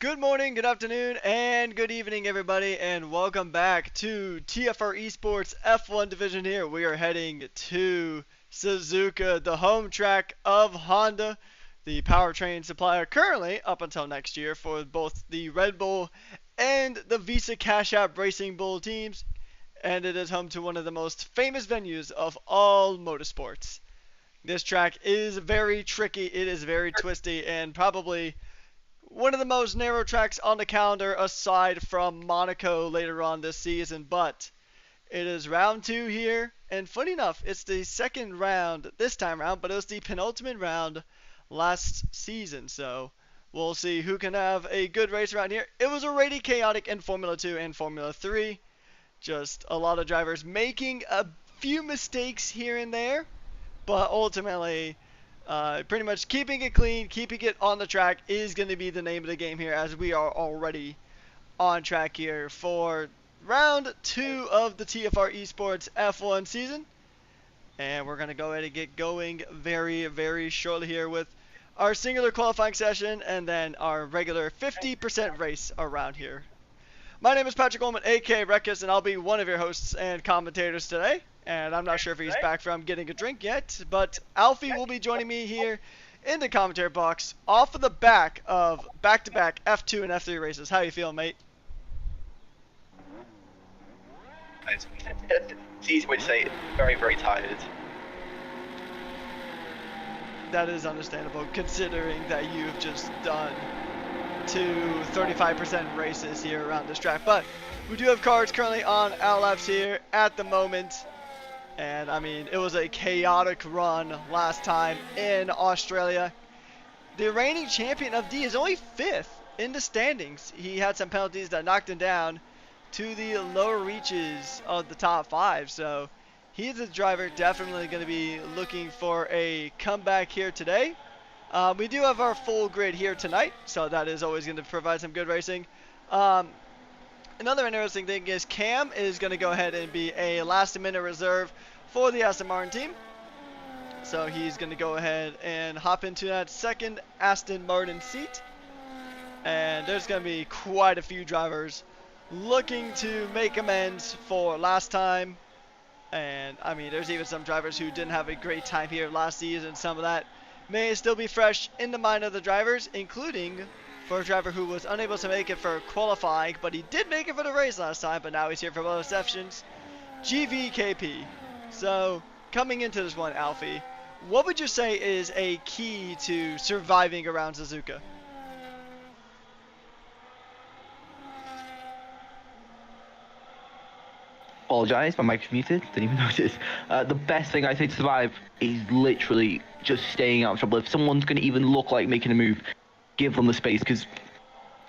Good morning, good afternoon, and good evening, everybody, and welcome back to TFR eSports F1 division here. We are heading to Suzuka, the home track of Honda, the powertrain supplier currently up until next year for both the Red Bull and the Visa Cash App Racing Bull teams, and it is home to one of the most famous venues of all motorsports. This track is very tricky, it is very twisty, and probably one of the most narrow tracks on the calendar aside from Monaco later on this season, but it is round 2 here, and funny enough, it's the second round this time around, but it was the penultimate round last season, so we'll see who can have a good race around here. It was already chaotic in Formula 2 and Formula 3, just a lot of drivers making a few mistakes here and there, but ultimately pretty much keeping it clean, keeping it on the track is going to be the name of the game here, as we are already on track here for round 2 of the TFR eSports F1 season. And we're going to go ahead and get going very, very shortly here with our singular qualifying session and then our regular 50% race around here. My name is Patrick Coleman, aka Rekus, and I'll be one of your hosts and commentators today. And I'm not sure if he's back from getting a drink yet, but Alfie will be joining me here in the commentary box off of the back of back-to-back F2 and F3 races. How you feeling, mate? It's easy way to say it. Very, very tired. That is understandable, considering that you've just done 35% races here around this track. But we do have cars currently on our laps here at the moment. And I mean, it was a chaotic run last time in Australia. The reigning champion of D is only 5th in the standings. He had some penalties that knocked him down to the lower reaches of the top 5. So he's a driver definitely going to be looking for a comeback here today. We do have our full grid here tonight, so that is always going to provide some good racing. Another interesting thing is Cam is going to go ahead and be a last-minute reserve for the Aston Martin team. So he's going to go ahead and hop into that second Aston Martin seat. And there's going to be quite a few drivers looking to make amends for last time. And I mean, there's even some drivers who didn't have a great time here last season. Some of that may still be fresh in the mind of the drivers, including for a driver who was unable to make it for qualifying, but he did make it for the race last time, but now he's here for both sessions, GVKP. So, coming into this one, Alfie, what would you say is a key to surviving around Suzuka? Apologise, my mic's muted, didn't even notice. The best thing I say to survive is literally just staying out of trouble. If someone's going to even look like making a move, give them the space, because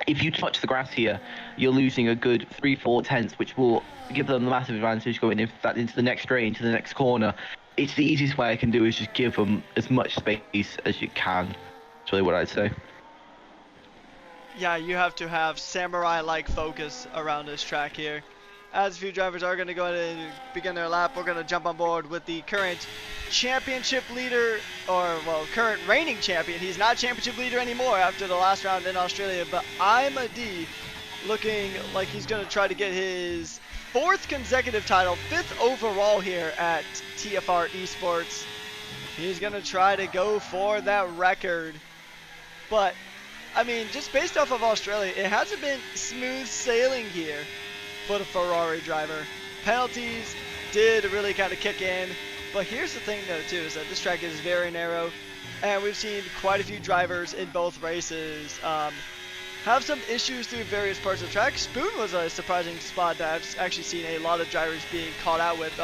if you touch the grass here, you're losing a good 3-4 tenths, which will give them the massive advantage going into the next straight, into the next corner. It's the easiest way I can do is just give them as much space as you can. That's really what I'd say. Yeah, you have to have samurai-like focus around this track here. As a few drivers are going to go ahead and begin their lap, we're going to jump on board with the current championship leader, or, well, current reigning champion. He's not championship leader anymore after the last round in Australia, but I'm a D, looking like he's going to try to get his 4th consecutive title, 5th overall here at TFR eSports. He's going to try to go for that record. But, I mean, just based off of Australia, it hasn't been smooth sailing here for the Ferrari driver. Penalties did really kind of kick in, but here's the thing though too, is that this track is very narrow, and we've seen quite a few drivers in both races have some issues through various parts of the track. Spoon was a surprising spot that I've actually seen a lot of drivers being caught out with.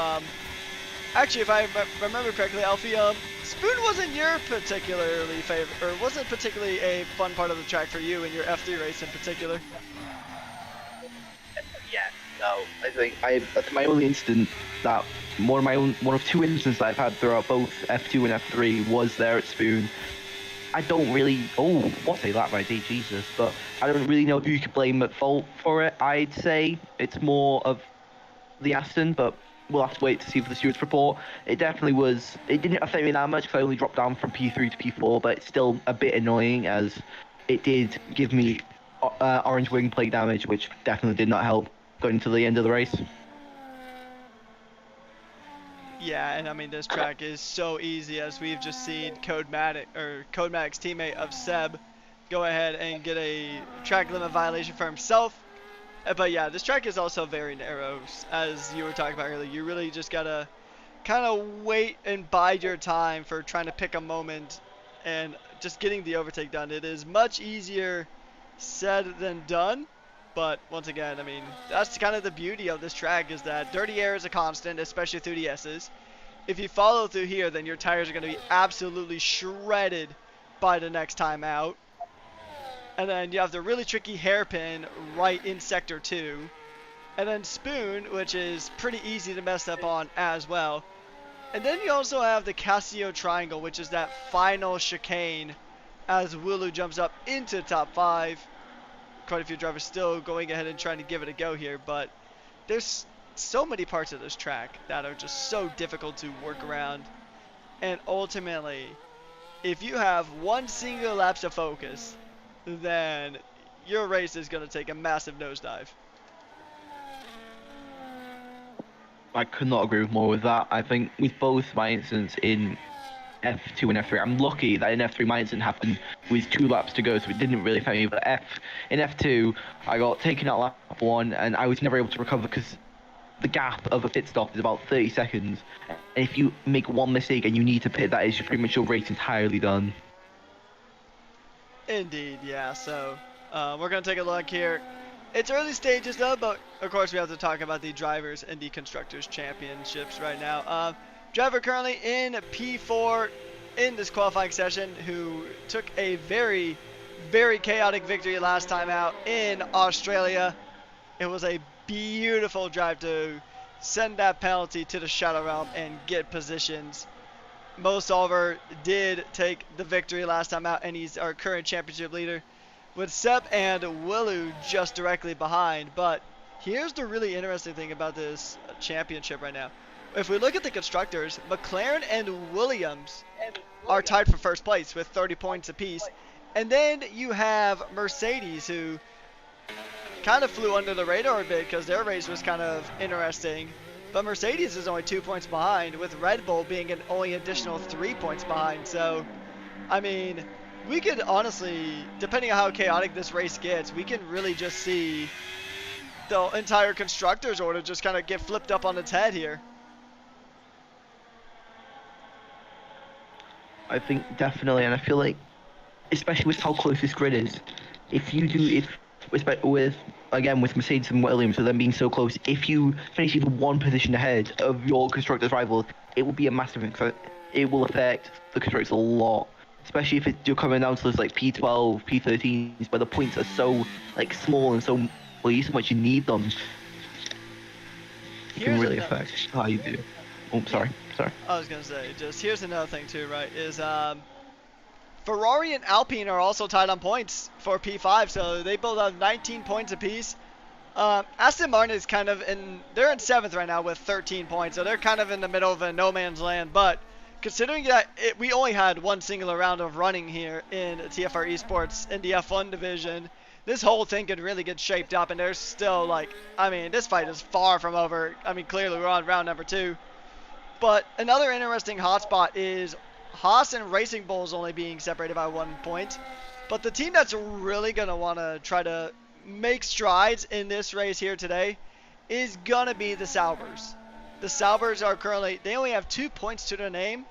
Actually, if I remember correctly, Alfie, Spoon wasn't your particularly favorite, or wasn't particularly a fun part of the track for you in your F3 race in particular. Yeah, no, I think that's my only instance that one of 2 instances I've had throughout both F2 and F3 was there at Spoon. I don't really, what say that, my dear Jesus, but I don't really know who you could blame at fault for it. I'd say it's more of the Aston, but we'll have to wait to see for the stewards report. It definitely was, it didn't affect me that much because I only dropped down from P3 to P4, but it's still a bit annoying as it did give me orange wing plate damage, which definitely did not help going to the end of the race. Yeah, and I mean this track is so easy, as we've just seen Codematic's teammate of Seb go ahead and get a track limit violation for himself. But yeah, this track is also very narrow, as you were talking about earlier. You really just gotta kind of wait and bide your time for trying to pick a moment and just getting the overtake done. It is much easier said than done, but once again, I mean, that's kind of the beauty of this track, is that dirty air is a constant, especially through the S's. If you follow through here, then your tires are going to be absolutely shredded by the next time out. And then you have the really tricky hairpin right in sector 2. And then Spoon, which is pretty easy to mess up on as well. And then you also have the Casio Triangle, which is that final chicane as Wulu jumps up into top 5. Quite a few drivers still going ahead and trying to give it a go here, but there's so many parts of this track that are just so difficult to work around. And ultimately, if you have one single lapse of focus, then your race is going to take a massive nosedive. I could not agree more with that. I think with both my incidents in F2 and F3, I'm lucky that in F3 my incident happened with 2 laps to go, so it didn't really affect me. But in F2, I got taken out lap 1, and I was never able to recover because the gap of a pit stop is about 30 seconds. And if you make one mistake and you need to pit, that is pretty much your race entirely done. Indeed, yeah. So we're going to take a look here. It's early stages though, but of course we have to talk about the drivers and the constructors championships right now. Driver currently in P4 in this qualifying session, who took a very, very chaotic victory last time out in Australia. It was a beautiful drive to send that penalty to the Shadow Realm and get positions. Mo Solver did take the victory last time out, and he's our current championship leader, with Seb and Willu just directly behind. But here's the really interesting thing about this championship right now. If we look at the constructors, McLaren and Williams are tied for first place with 30 points apiece. And then you have Mercedes, who kind of flew under the radar a bit because their race was kind of interesting. But Mercedes is only 2 points behind, with Red Bull being an only additional 3 points behind. So, I mean, we could honestly, depending on how chaotic this race gets, we can really just see the entire constructors order just kind of get flipped up on its head here. I think definitely, and I feel like, especially with how close this grid is, with Mercedes and Williams, with them being so close, if you finish even one position ahead of your constructors' rival, it will be a massive thing. It will affect the constructors a lot, especially if you're coming down to those like P12, P13s, where the points are so like small and so much you need them. It can really affect how you do. Oh, sorry. I was gonna say, just here's another thing too, right? Is Ferrari and Alpine are also tied on points for P5, so they both have 19 points apiece. Aston Martin is kind of they're in 7th right now with 13 points, so they're kind of in the middle of a no man's land. But considering that we only had one singular round of running here in TFR eSports in the F1 division, this whole thing could really get shaped up, and there's still this fight is far from over. I mean, clearly we're on round number 2. But another interesting hotspot is Haas and Racing Bulls only being separated by 1 point. But the team that's really going to want to try to make strides in this race here today is going to be the Saubers. The Saubers are currently, they only have 2 points to their name.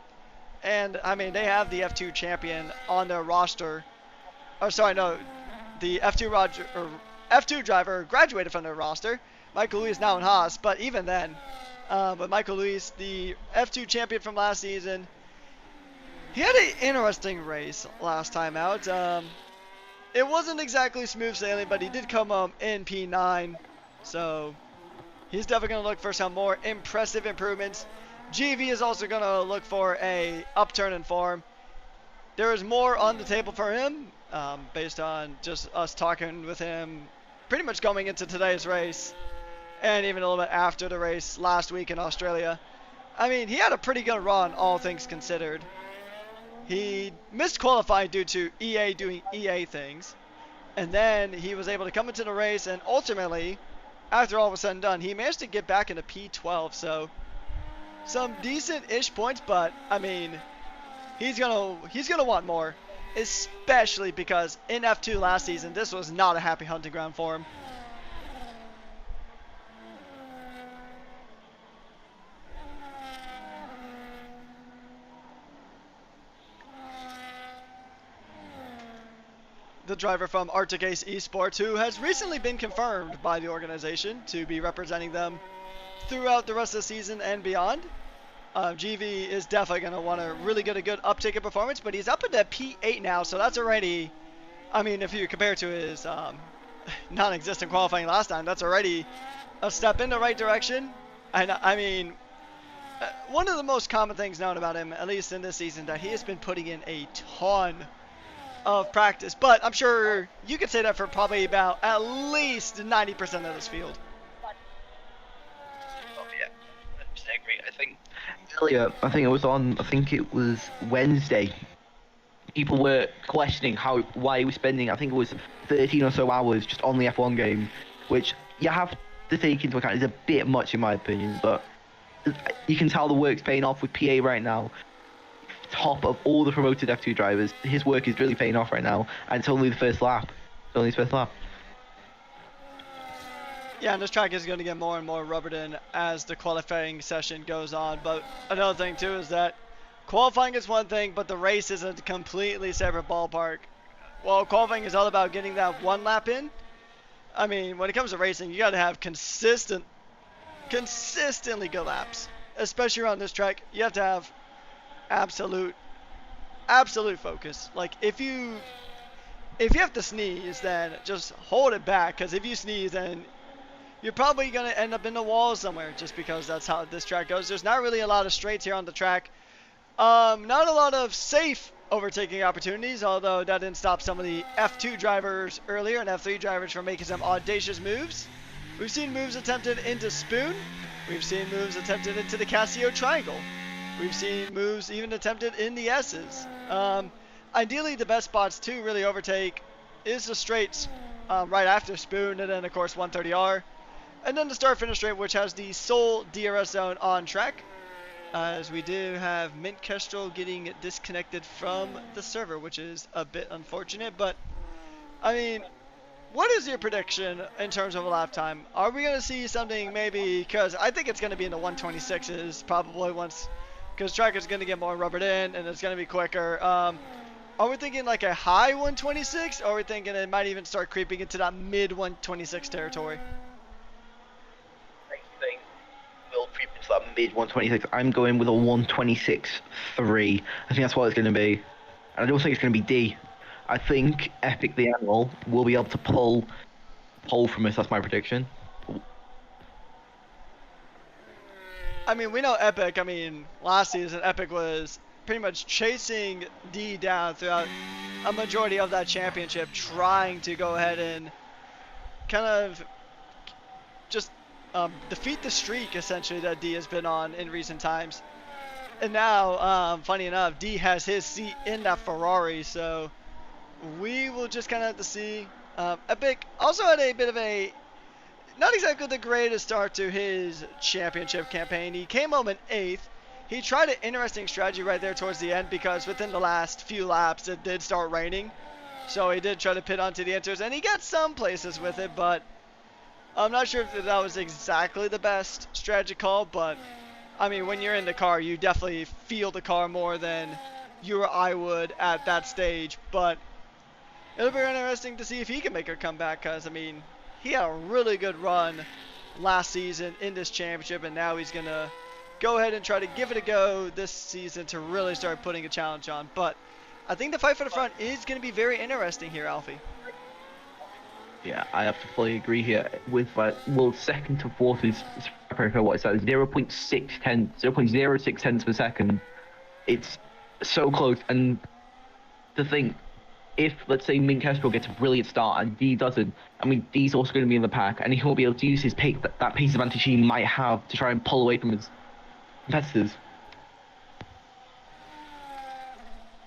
And, I mean, they have the F2 champion on their roster. Oh, sorry, no. The F2 driver graduated from their roster. Michael Louis is now in Haas, but even then, but Michael Louis, the F2 champion from last season, he had an interesting race last time out. It wasn't exactly smooth sailing, but he did come in P9, so he's definitely going to look for some more impressive improvements. GV is also going to look for a upturn in form. There is more on the table for him, based on just us talking with him pretty much going into today's race, and even a little bit after the race last week in Australia. I mean, he had a pretty good run, all things considered. He missed qualifying due to EA doing EA things, And then he was able to come into the race, and ultimately, after all was said and done, he managed to get back into P12. So some decent-ish points, but I mean, he's gonna want more, especially because in F2 last season, this was not a happy hunting ground for him. The driver from Arctic Ace eSports, who has recently been confirmed by the organization to be representing them throughout the rest of the season and beyond. GV is definitely going to want to really get a good uptick in performance, but he's up into P8 now, so that's already, I mean, if you compare to his non-existent qualifying last time, that's already a step in the right direction. And I mean, one of the most common things known about him, at least in this season, that he has been putting in a ton of practice, but I'm sure you could say that for probably about at least 90% of this field. Oh yeah, I agree. I think earlier, I think it was Wednesday, people were questioning why he was spending, I think it was 13 or so hours just on the F1 game, which you have to take into account is a bit much in my opinion, but you can tell the work's paying off with PA right now. Top of all the promoted F2 drivers, his work is really paying off right now, and it's only the first lap. Yeah, and this track is going to get more and more rubbered in as the qualifying session goes on, but another thing too is that qualifying is one thing, but the race is a completely separate ballpark. Well, qualifying is all about getting that one lap in. I mean, when it comes to racing, you got to have consistently good laps, especially around this track. You have to have absolute focus. Like if you have to sneeze, then just hold it back, because if you sneeze, then you're probably going to end up in the wall somewhere, just because that's how this track goes. There's not really a lot of straights here on the track. Not a lot of safe overtaking opportunities, although that didn't stop some of the F2 drivers earlier and F3 drivers from making some audacious moves. We've seen moves attempted into Spoon. We've seen moves attempted into the Casio Triangle. We've seen moves even attempted in the S's. Ideally, the best spots to really overtake is the straights right after Spoon, and then, of course, 130R. And then the start-finish straight, which has the sole DRS zone on track, as we do have Mint Kestrel getting disconnected from the server, which is a bit unfortunate. But, I mean, what is your prediction in terms of a lap time? Are we going to see something maybe, because I think it's going to be in the 126s probably once, because track is going to get more rubbered in and it's going to be quicker. Are we thinking like a high 126, or are we thinking it might even start creeping into that mid 126 territory? I think we'll creep into that mid 126. I'm going with a 126.3. I think that's what it's going to be. And I don't think it's going to be D. I think Epic the Animal will be able to pull from us. That's my prediction. I mean, we know Epic. I mean, last season, Epic was pretty much chasing D down throughout a majority of that championship, trying to go ahead and kind of just defeat the streak, essentially, that D has been on in recent times. And now, funny enough, D has his seat in that Ferrari, so we will just kind of have to see. Epic also had a bit of a, not exactly the greatest start to his championship campaign. He came home in 8th. He tried an interesting strategy right there towards the end, because within the last few laps it did start raining. So he did try to pit onto the inters, and he got some places with it, but I'm not sure if that was exactly the best strategy call. But, I mean, when you're in the car, you definitely feel the car more than you or I would at that stage. But it'll be interesting to see if he can make a comeback, because, I mean, he had a really good run last season in this championship, and now he's going to go ahead and try to give it a go this season to really start putting a challenge on. But I think the fight for the front is going to be very interesting here, Alfie. Yeah, I have to fully agree here with well, second to fourth is what is that, 0.06 tenths per second. It's so close. And to think, if, let's say, Mint Kestrel gets a brilliant start and D doesn't, I mean, D's also going to be in the pack, and he'll be able to use his pace, that pace advantage he might have to try and pull away from his competitors.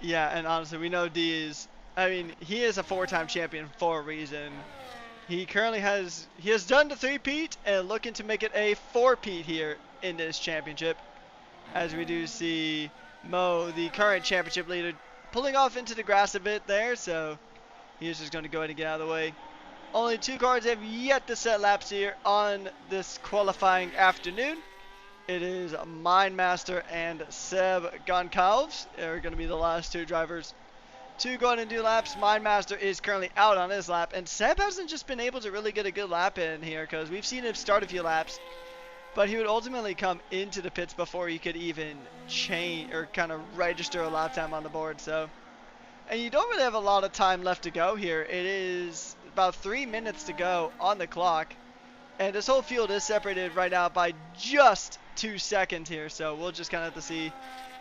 Yeah, and honestly, we know D is I mean, he is a 4-time champion for a reason. He has done the 3-peat and looking to make it a 4-peat here in this championship. As we do see Mo, the current championship leader, pulling off into the grass a bit there, so he's just going to go ahead and get out of the way. Only 2 cars have yet to set laps here on this qualifying afternoon. It is Mindmaster and Seb Goncalves. They're going to be the last 2 drivers to go ahead and do laps. Mindmaster is currently out on his lap, and Seb hasn't just been able to really get a good lap in here because we've seen him start a few laps, but he would ultimately come into the pits before he could even change or kind of register a lap time on the board. So, and you don't really have a lot of time left to go here. It is about 3 minutes to go on the clock, and this whole field is separated right now by just 2 seconds here. So we'll just kind of have to see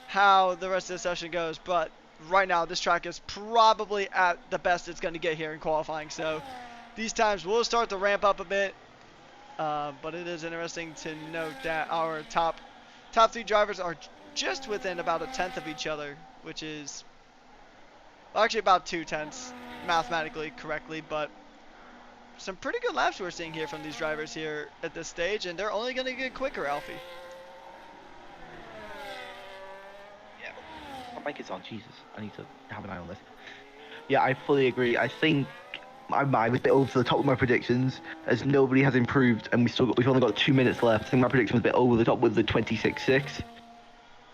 how the rest of the session goes. But right now, this track is probably at the best it's going to get here in qualifying. So these times will start to ramp up a bit. But it is interesting to note that our top 3 drivers are just within about 1/10 of each other, which is actually about 2/10 mathematically correctly, but some pretty good laps we're seeing here from these drivers here at this stage, and they're only going to get quicker, Alfie. Yeah, my mic is on. Jesus, I need to have an eye on this. Yeah, I fully agree. I think I was a bit over the top with my predictions, as nobody has improved, and we've only got 2 minutes left. I think my prediction was a bit over the top with the 26.6.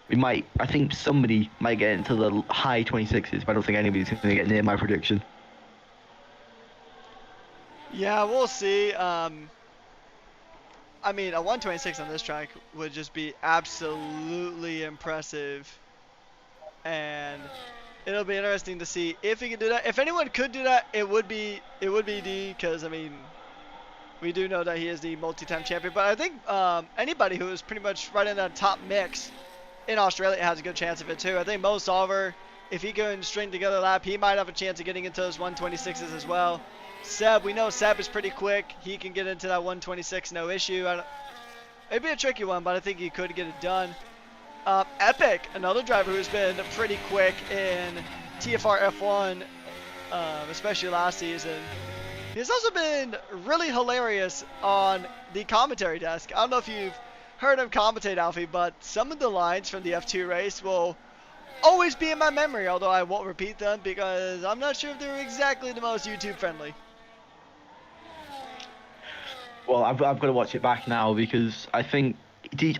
I think somebody might get into the high 26s, but I don't think anybody's going to get near my prediction. Yeah, we'll see. I mean, a 126 on this track would just be absolutely impressive, and it'll be interesting to see if he can do that. If anyone could do that, it would be D, because I mean, we do know that he is the multi-time champion. But I think anybody who is pretty much right in that top mix in Australia has a good chance of it too. I think Mo Solver, if he can string together a lap, he might have a chance of getting into those 126s as well. Seb, we know Seb is pretty quick. He can get into that 126, no issue. It'd be a tricky one, but I think he could get it done. Epic, another driver who's been pretty quick in TFR F1, especially last season. He's also been really hilarious on the commentary desk. I don't know if you've heard him commentate, Alfie, but some of the lines from the F2 race will always be in my memory, although I won't repeat them because I'm not sure if they're exactly the most YouTube friendly. Well, I've got to watch it back now because I did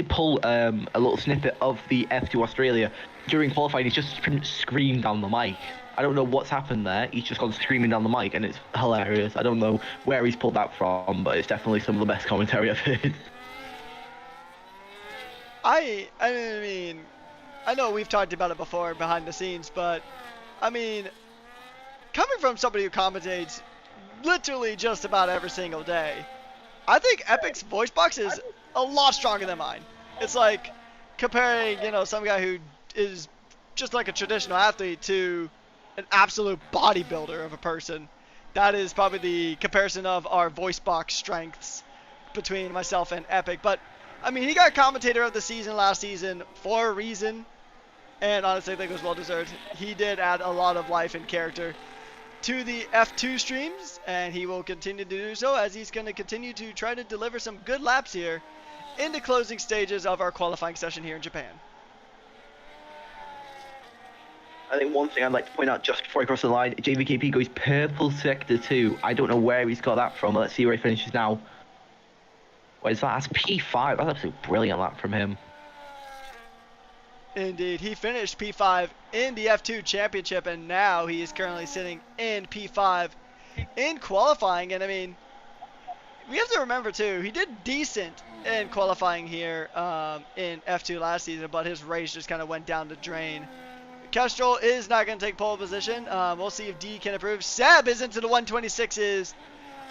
pull a little snippet of the F2 Australia during qualifying. He's just screamed down the mic. I don't know what's happened there. He's just gone screaming down the mic, and it's hilarious. I don't know where he's pulled that from, but it's definitely some of the best commentary I've heard. I mean, I know we've talked about it before behind the scenes, but I mean, coming from somebody who commentates literally just about every single day, I think Epic's voice box is a lot stronger than mine. It's like comparing, some guy who is just like a traditional athlete to an absolute bodybuilder of a person. That is probably the comparison of our voice box strengths between myself and Epic. But, I mean, he got commentator of the season last season for a reason, and honestly I think it was well deserved. He did add a lot of life and character to the F2 streams, and he will continue to do so as he's going to continue to try to deliver some good laps here in the closing stages of our qualifying session here in Japan. I think one thing I'd like to point out just before I cross the line, JVKP goes purple sector 2. I don't know where he's got that from. Let's see where he finishes now. What is that? That's P5. That's absolutely brilliant lap from him. Indeed, he finished P5 in the F2 championship, and now he is currently sitting in P5 in qualifying. And I mean, we have to remember too, he did decent in qualifying here in F2 last season, but his race just kind of went down the drain. Kestrel is not going to take pole position. We'll see if D can improve. Seb is into the 126s.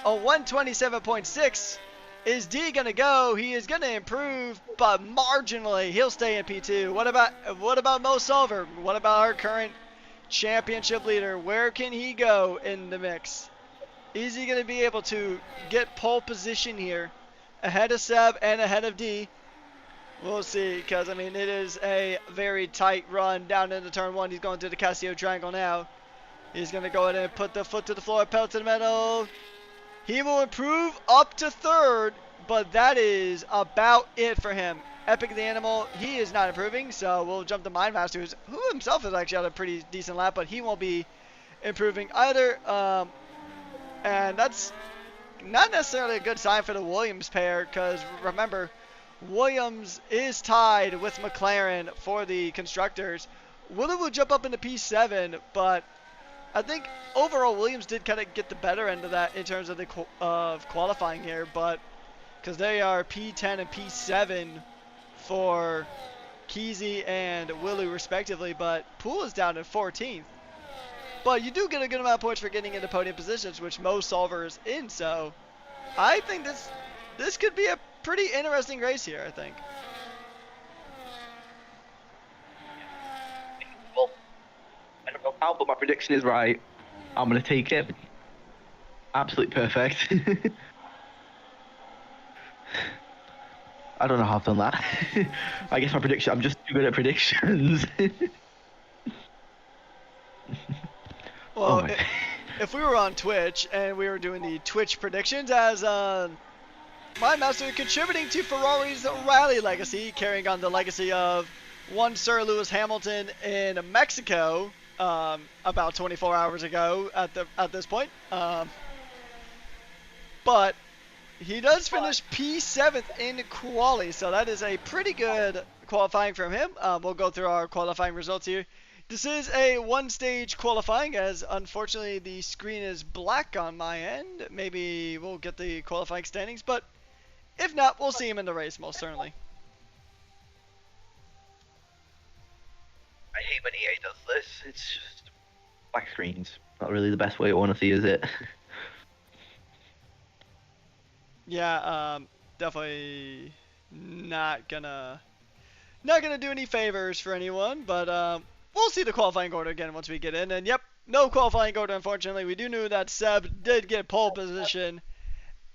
A 127.6. Is D going to go? He is going to improve, but marginally. He'll stay in P2. What about Mo Solver? What about our current championship leader? Where can he go in the mix? Is he going to be able to get pole position here ahead of Seb and ahead of D? We'll see, because, I mean, it is a very tight run down into turn 1. He's going to the Casio triangle now. He's going to go ahead and put the foot to the floor, pedal to the metal. He will improve up to 3rd, but that is about it for him. Epic the Animal, he is not improving, so we'll jump to Mindmasters, who himself has actually had a pretty decent lap, but he won't be improving either. And that's not necessarily a good sign for the Williams pair, because remember, Williams is tied with McLaren for the constructors. Willow will jump up into P7, but I think overall Williams did kind of get the better end of that in terms of the qualifying here, but because they are P10 and P7 for Keezy and Willow respectively, but Poole is down in 14th. But you do get a good amount of points for getting into podium positions, which most solvers in, so I think this could be a pretty interesting race here, I think. Well, I don't know how, but my prediction is right. I'm going to take it. Absolutely perfect. I don't know how I've done that. I guess I'm just too good at predictions. Well, if we were on Twitch and we were doing the Twitch predictions as my master contributing to Ferrari's rally legacy, carrying on the legacy of one Sir Lewis Hamilton in Mexico about 24 hours ago at this point. But he does finish P7th in quali, so that is a pretty good qualifying from him. We'll go through our qualifying results here. This is a one-stage qualifying, as unfortunately the screen is black on my end. Maybe we'll get the qualifying standings, but if not, we'll see him in the race, most certainly. I hate when EA does this. It's just black screens. Not really the best way I want to see, is it? Yeah, definitely not gonna do any favors for anyone, but we'll see the qualifying order again once we get in. And yep, no qualifying order, unfortunately. We do know that Seb did get pole position,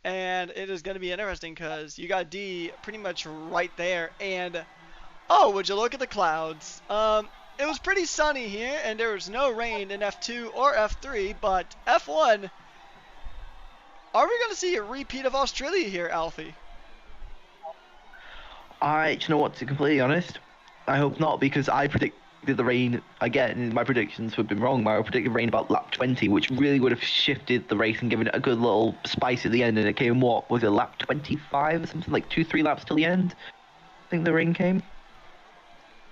and it is going to be interesting because you got D pretty much right there. And oh, would you look at the clouds? It was pretty sunny here, and there was no rain in F2 or F3, but F1. Are we going to see a repeat of Australia here, Alfie? Do you know what, to be completely honest, I hope not, because I predicted the rain again. My predictions have been wrong. I predicted rain about lap 20, which really would have shifted the race and given it a good little spice at the end, and it came, what, was it lap 25 or something, like 2-3 laps till the end? I think the rain came.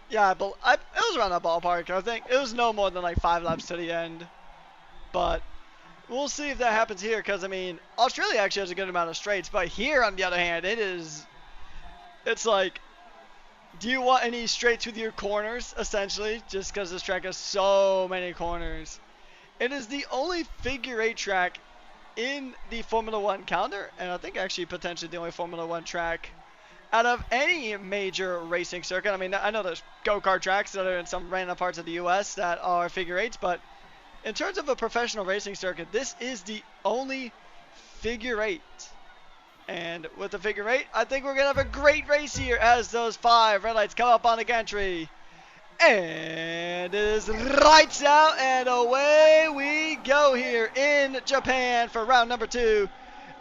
Yeah, but it was around that ballpark. I think it was no more than like 5 laps to the end. But we'll see if that happens here, because, I mean, Australia actually has a good amount of straights, but here, on the other hand, it's like, do you want any straights with your corners, essentially, just because this track has so many corners? It is the only figure 8 track in the Formula 1 calendar, and I think actually potentially the only Formula 1 track out of any major racing circuit. I mean, I know there's go-kart tracks that are in some random parts of the U.S. that are figure 8s, but in terms of a professional racing circuit, this is the only figure 8. And with the figure 8, I think we're going to have a great race here as those 5 red lights come up on the gantry. And it is lights out, and away we go here in Japan for round number 2.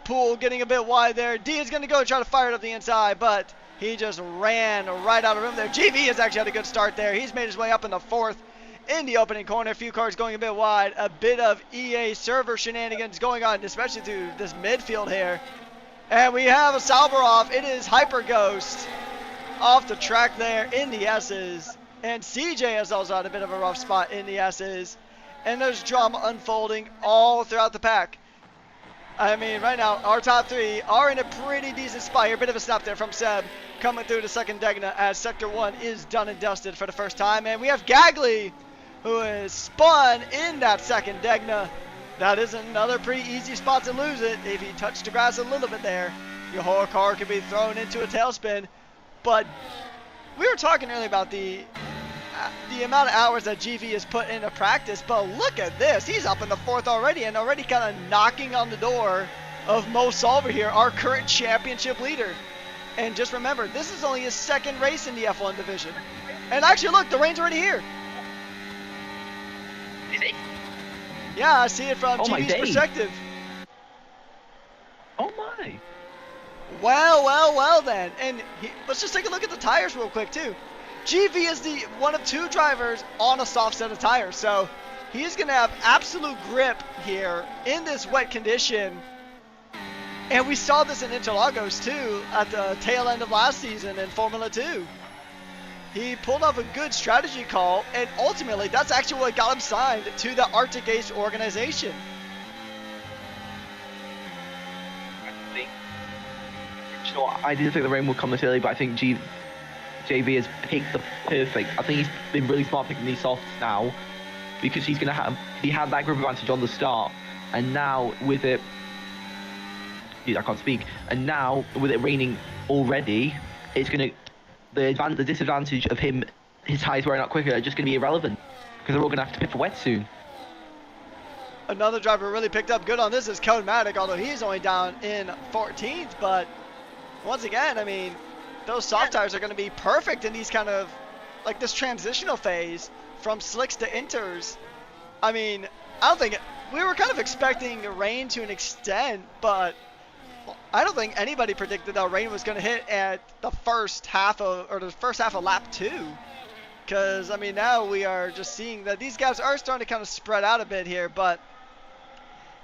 Poole getting a bit wide there. D is going to go try to fire it up the inside, but he just ran right out of room there. GV has actually had a good start there. He's made his way up in the 4th in the opening corner. A few cars going a bit wide. A bit of EA server shenanigans going on, especially through this midfield here. And we have a Salvarov. It is Hyper Ghost off the track there in the S's. And CJ has also had a bit of a rough spot in the S's. And there's drama unfolding all throughout the pack. I mean, right now, our top 3 are in a pretty decent spot here. Bit of a snap there from Seb coming through the second Degna as Sector 1 is done and dusted for the first time. And we have Gagley, who is spun in that second Degna. That is another pretty easy spot to lose it. If you touch the grass a little bit there, your whole car could be thrown into a tailspin. But we were talking earlier about the amount of hours that GV has put into practice, but look at this. He's up in the 4th already, and already kind of knocking on the door of Mo Solver here, our current championship leader. And just remember, this is only his second race in the F1 division. And actually, look, the rain's already here. Is it? Yeah, I see it from GV's perspective. Oh my. Well then. And let's just take a look at the tires real quick too. GV is the one of two drivers on a soft set of tires, so he's going to have absolute grip here in this wet condition. And we saw this in Interlagos too at the tail end of last season in Formula 2. He pulled off a good strategy call, and ultimately that's actually what got him signed to the Arctic Ace organization. I didn't think the rain would come this early, but I think JV has picked the perfect. I think he's been really smart picking these softs now, because he had that grip advantage on the start, and now with it, I can't speak. And now with it raining already, it's gonna the disadvantage of his tires wearing out quicker are just gonna be irrelevant, because they're all gonna have to pit for wet soon. Another driver really picked up good on this is Codematic, although he's only down in 14th, but once again, I mean, those soft tires are going to be perfect in these kind of, like this transitional phase from slicks to inters. I mean, I don't think, we were kind of expecting rain to an extent, but I don't think anybody predicted that rain was going to hit at the first half of lap 2. Because, I mean, now we are just seeing that these guys are starting to kind of spread out a bit here, but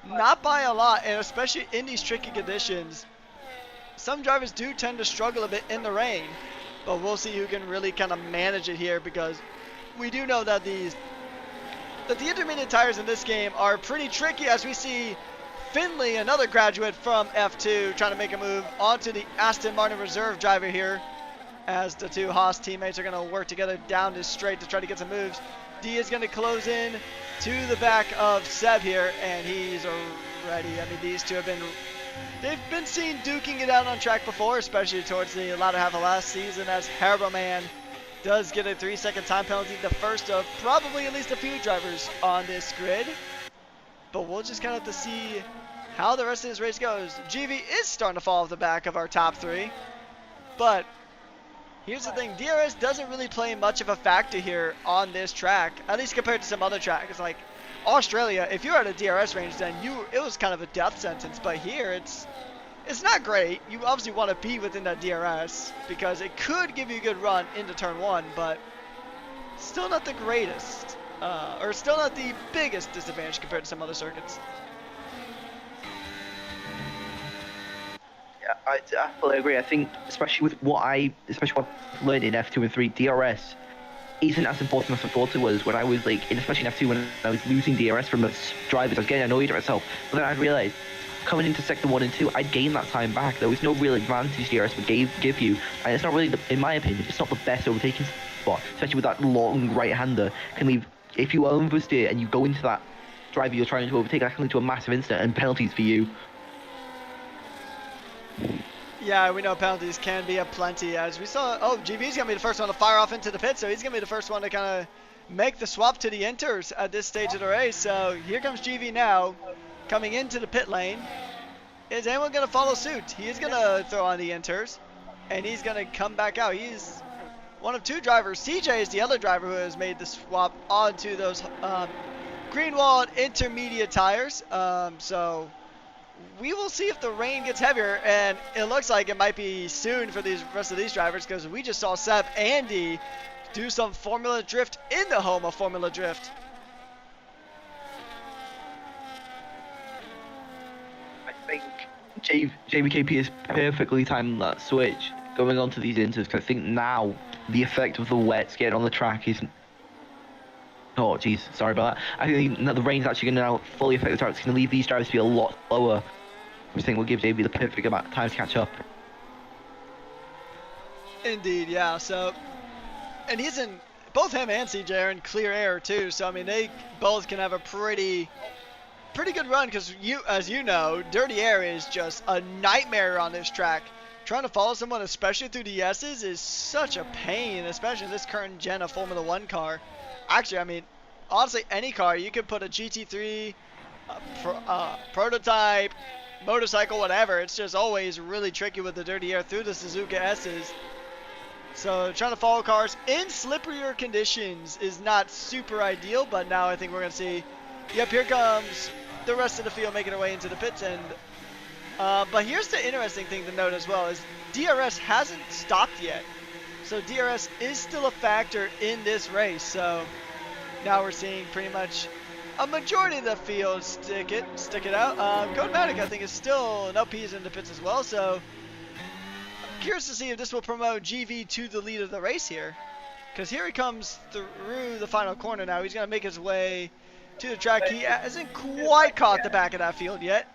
not by a lot, and especially in these tricky conditions. Some drivers do tend to struggle a bit in the rain, but we'll see who can really kind of manage it here, because we do know that the intermediate tires in this game are pretty tricky, as we see Finley, another graduate from F2, trying to make a move onto the Aston Martin reserve driver here, as the two Haas teammates are going to work together down this straight to try to get some moves. D is going to close in to the back of Seb here, and he's ready. I mean, these two they've been seen duking it out on track before, especially towards the latter half of last season, as Herberman does get a 3-second time penalty, the first of probably at least a few drivers on this grid. But we'll just kind of have to see how the rest of this race goes. GV is starting to fall off the back of our top 3, but here's the thing, DRS doesn't really play much of a factor here on this track, at least compared to some other tracks. Like Australia, if you're at a DRS range, then it was kind of a death sentence, but here it's not great. You obviously want to be within that DRS, because it could give you a good run into turn 1, but still not the greatest, or still not the biggest disadvantage compared to some other circuits. Yeah, I fully agree. I think, especially with what I've learned in F2 and 3, DRS isn't as important as I thought it was when I was especially in F2 when I was losing DRS from the drivers. I was getting annoyed at myself, but then I realised coming into sector 1 and 2, I'd gain that time back. There was no real advantage DRS would give you, and it's not really, in my opinion, it's not the best overtaking spot, especially with that long right-hander. Can leave, if you oversteer and you go into that driver you're trying to overtake, that can lead to a massive incident and penalties for you. Yeah, we know penalties can be aplenty, as we saw. Oh, GV's going to be the first one to fire off into the pit, so he's going to be the first one to kind of make the swap to the inters at this stage of the race. So here comes GV now, coming into the pit lane. Is anyone going to follow suit? He is going to throw on the inters, and he's going to come back out. He's one of 2 drivers. CJ is the other driver who has made the swap onto those Greenwald intermediate tires. So we will see if the rain gets heavier, and it looks like it might be soon for these rest of these drivers, because we just saw Seb Andy do some Formula Drift in the home of Formula Drift. I think JBKP has perfectly timed that switch going on to these inters, because I think now the effect of the wets getting on the track is... Oh, jeez, sorry about that. I think that the rain's actually going to now fully affect the track. It's going to leave these drivers to be a lot slower, which I think will give JB the perfect amount of time to catch up. Indeed, yeah. So, and both him and CJ are in clear air too. So I mean, they both can have a pretty good run, because as you know, dirty air is just a nightmare on this track. Trying to follow someone, especially through the S's, is such a pain, especially in this current gen of Formula 1 car. Actually, I mean, honestly, any car, you could put a GT3, prototype, motorcycle, whatever. It's just always really tricky with the dirty air through the Suzuka S's. So trying to follow cars in slipperier conditions is not super ideal, but now I think we're going to see, yep, here comes the rest of the field making their way into the pits. And but here's the interesting thing to note as well is DRS hasn't stopped yet. So DRS is still a factor in this race. So now we're seeing pretty much a majority of the field stick it out. Codematic, I think, is still no P's in the pits as well. So curious to see if this will promote GV to the lead of the race here. Because here he comes through the final corner now. He's going to make his way to the track. He hasn't quite caught the back of that field yet.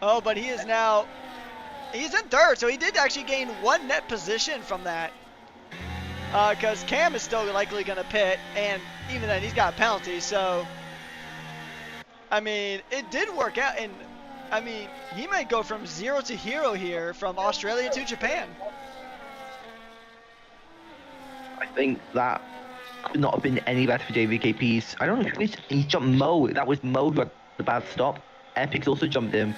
Oh, but he is now, he's in third. So he did actually gain one net position from that. Because Cam is still likely going to pit. And even then, he's got a penalty. So, I mean, it did work out. And I mean, he might go from 0 to hero here from Australia to Japan. I think that could not have been any better for JVKP's. I don't know if he jumped Mo. That was Mo who had the bad stop. Epic's also jumped him.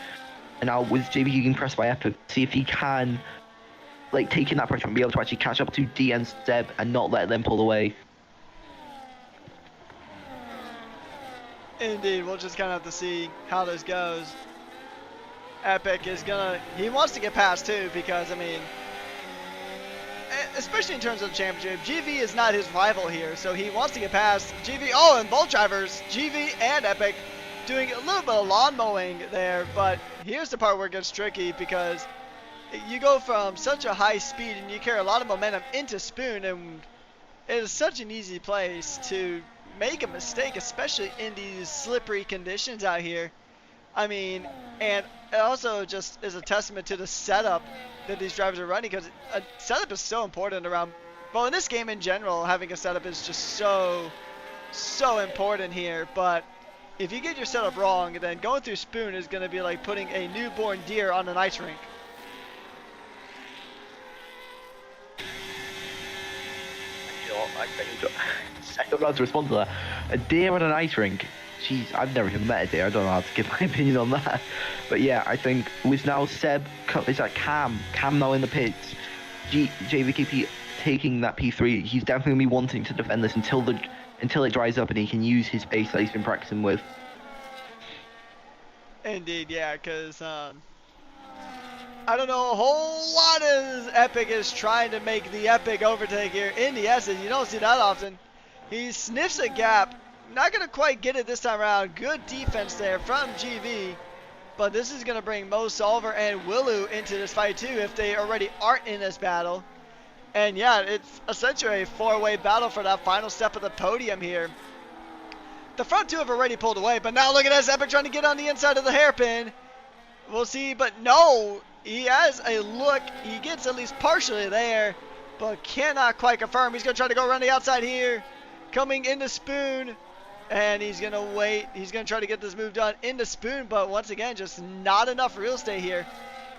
And now with JV getting pressed by Epic, see if he can, like, take in that pressure and be able to actually catch up to D and Seb and not let them pull away. Indeed, we'll just kind of have to see how this goes. Epic is gonna, he wants to get past too, because I mean, especially in terms of the championship, GV is not his rival here, so he wants to get past GV. Oh, and both drivers, GV and Epic, doing a little bit of lawn mowing there, but here's the part where it gets tricky, because you go from such a high speed and you carry a lot of momentum into Spoon, and it is such an easy place to make a mistake, especially in these slippery conditions out here. I mean, and it also just is a testament to the setup that these drivers are running, because a setup is so important around, well, in this game in general, having a setup is just so important here. But if you get your setup wrong, then going through Spoon is going to be like putting a newborn deer on an ice rink. I don't know how to respond to that. A deer on an ice rink. Jeez, I've never even met a deer. I don't know how to give my opinion on that. But yeah, I think with now Seb, is that Cam now in the pits, JVKP taking that P3, he's definitely going to be wanting to defend this until it dries up and he can use his pace that he's been practicing with. Indeed, yeah, because I don't know a whole lot as Epic is trying to make the epic overtake here in the S's. You don't see that often. He sniffs a gap. Not going to quite get it this time around. Good defense there from GV. But this is going to bring Mo Solver and Willu into this fight too, if they already aren't in this battle. And yeah, it's essentially a four-way battle for that final step of the podium here. The front two have already pulled away, but now look at this. Epic trying to get on the inside of the hairpin. We'll see, but no. He has a look. He gets at least partially there, but cannot quite confirm. He's going to try to go around the outside here. Coming into Spoon. And he's going to wait. He's going to try to get this move done into Spoon, but once again, just not enough real estate here.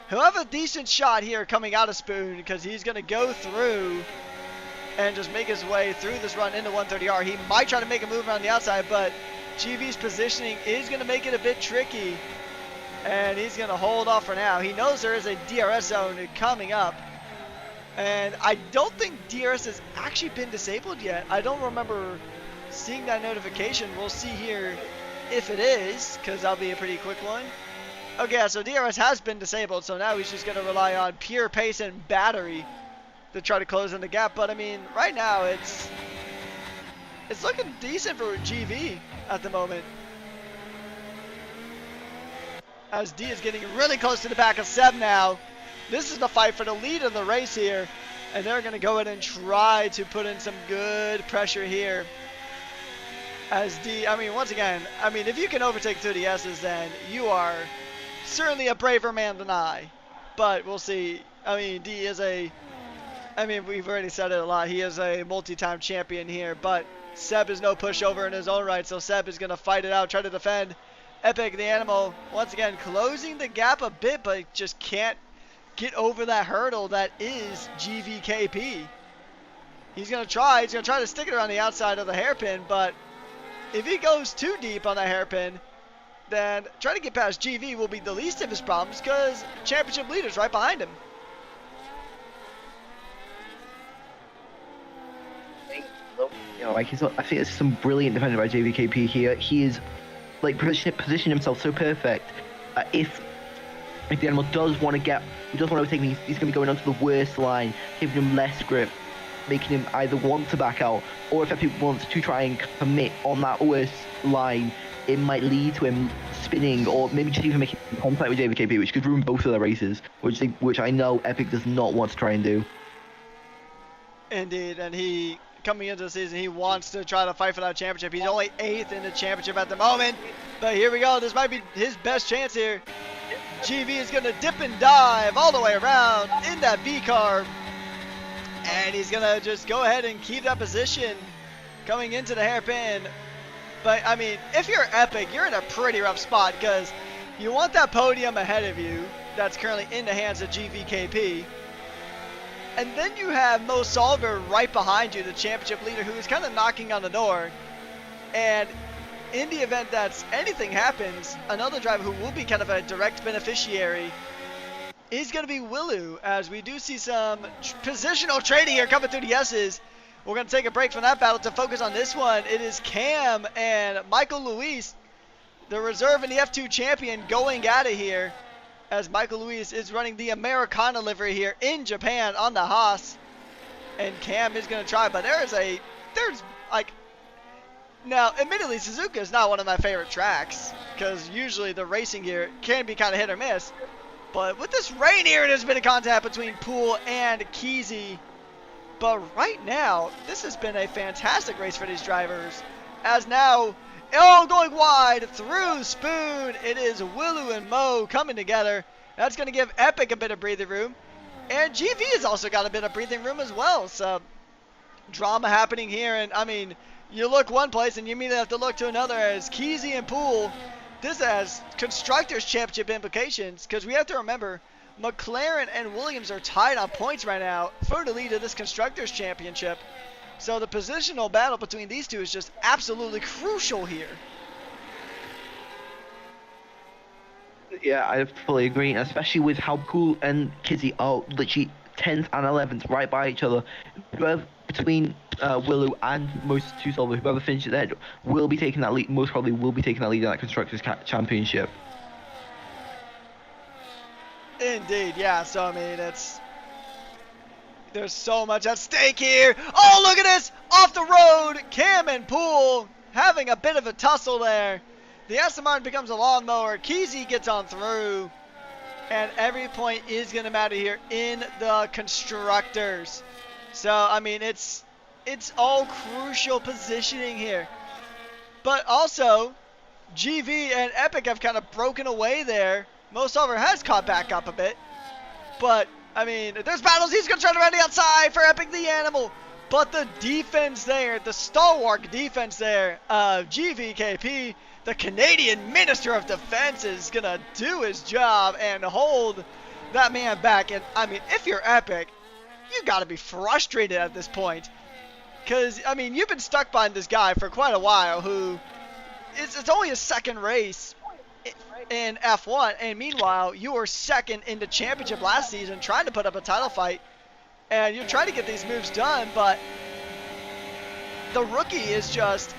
He'll have a decent shot here coming out of Spoon, because he's going to go through and just make his way through this run into 130R. He might try to make a move around the outside, but GV's positioning is going to make it a bit tricky. And he's going to hold off for now. He knows there is a DRS zone coming up. And I don't think DRS has actually been disabled yet. I don't remember seeing that notification. We'll see here if it is, because that'll be a pretty quick one. Okay, so DRS has been disabled, so now he's just going to rely on pure pace and battery to try to close in the gap. But I mean, right now it's looking decent for GV at the moment, as D is getting really close to the back of Seb now. This is the fight for the lead of the race here, and they're going to go ahead and try to put in some good pressure here. As D, I mean, once again, I mean, if you can overtake through the S's, then you are certainly a braver man than I. But we'll see. I mean, D is I mean, we've already said it a lot. He is a multi-time champion here, but Seb is no pushover in his own right, so Seb is going to fight it out, try to defend. Epic, the animal, once again, closing the gap a bit, but just can't get over that hurdle that is GVKP. He's going to try to stick it around the outside of the hairpin, but if he goes too deep on that hairpin, then trying to get past GV will be the least of his problems because championship leader's right behind him. You know, like I think it's some brilliant defending by JVKP here. He is like positioning himself so perfect. If the animal does want to get, he does want to take me, he's going to be going onto the worst line, giving him less grip, making him either want to back out, or if Epic wants to try and commit on that worst line, it might lead to him spinning, or maybe just even making contact with JVKP, which could ruin both of their races, which I know Epic does not want to try and do. Indeed, and he, coming into the season, he wants to try to fight for that championship. He's only 8th in the championship at the moment, but here we go. This might be his best chance here. GV is going to dip and dive all the way around in that V-carb, and he's going to just go ahead and keep that position coming into the hairpin. But, I mean, if you're Epic, you're in a pretty rough spot because you want that podium ahead of you that's currently in the hands of GVKP. And then you have Mo Solver right behind you, the championship leader, who is kind of knocking on the door. And in the event that anything happens, another driver who will be kind of a direct beneficiary is going to be Willu, as we do see some positional trading here coming through the S's. We're going to take a break from that battle to focus on this one. It is Cam and Michael Luis, the reserve and the F2 champion, going at it here, as Michael Luis is running the Americana livery here in Japan on the Haas. And Cam is going to try, but there's like, now admittedly Suzuka is not one of my favorite tracks, because usually the racing here can be kind of hit or miss. But with this rain here, there's been a contact between Poole and Keezy. But right now, this has been a fantastic race for these drivers. As now, going wide through Spoon. It is Willu and Mo coming together. That's going to give Epic a bit of breathing room. And GV has also got a bit of breathing room as well. So, drama happening here. And, I mean, you look one place and you immediately have to look to another, as Keezy and Poole, this has Constructors' Championship implications. Because we have to remember, McLaren and Williams are tied on points right now for the lead of this Constructors' Championship. So the positional battle between these two is just absolutely crucial here. Yeah, I fully agree, especially with how Poole and Kizzy are literally 10th and 11th right by each other. Whoever, between Willu and most two Solver, whoever finishes ahead will be taking that lead, most probably will be taking that lead in that Constructors' Championship. Indeed, yeah, so I mean, there's so much at stake here. Oh, look at this! Off the road, Cam and Poole having a bit of a tussle there. The Aston Martin becomes a lawnmower. Keezy gets on through. And every point is going to matter here in the Constructors. So, I mean, it's all crucial positioning here. But also, GV and Epic have kind of broken away there. Mo Solver has caught back up a bit. But, I mean, there's battles. He's going to try to run the outside for Epic the Animal. But the defense there, the stalwart defense there of GVKP, the Canadian Minister of Defense, is going to do his job and hold that man back. And, I mean, if you're Epic, you got to be frustrated at this point. Because, I mean, you've been stuck behind this guy for quite a while who, it's only his second race in F1. And meanwhile, you were second in the championship last season trying to put up a title fight. And you're trying to get these moves done, but the rookie is just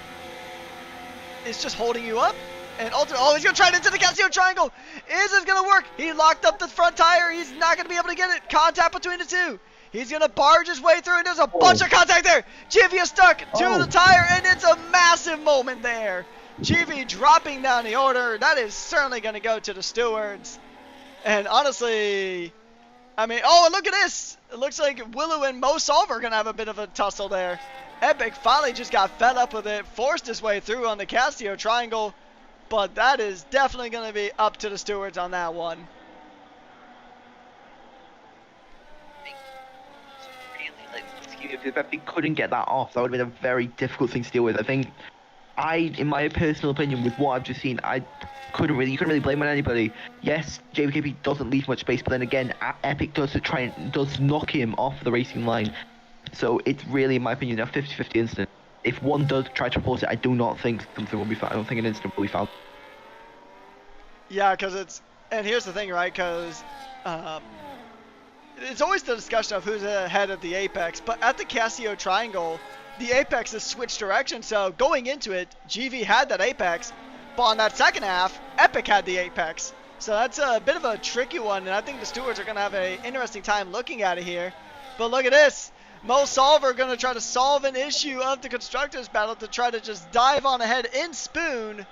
holding you up. And ultimately, he's going to try it into the Casio triangle. Is it going to work? He locked up the front tire. He's not going to be able to get it. Contact between the two. He's going to barge his way through, and there's a bunch of contact there. Jivy is stuck to the tire, and it's a massive moment there. Jivy dropping down the order. That is certainly going to go to the stewards. And honestly, I mean, oh, look at this. It looks like Willu and Mo Solver are going to have a bit of a tussle there. Epic finally just got fed up with it, forced his way through on the Casio triangle. But that is definitely going to be up to the stewards on that one. If Epic couldn't get that off, that would have been a very difficult thing to deal with. I think, in my personal opinion, with what I've just seen, you couldn't really blame on anybody. Yes, JVKP doesn't leave much space, but then again, Epic does knock him off the racing line. So it's really, in my opinion, a 50-50 incident. If one does try to force it, I do not think something will be found. I don't think an incident will be found. Yeah, because and here's the thing, right? Because um, it's always the discussion of who's ahead of the apex, but at the Casio Triangle, the apex has switched direction. So going into it, GV had that apex, but on that second half, Epic had the apex. So that's a bit of a tricky one, and I think the stewards are going to have an interesting time looking at it here. But look at this. Mo Solver going to try to solve an issue of the Constructors battle to try to just dive on ahead in Spoon,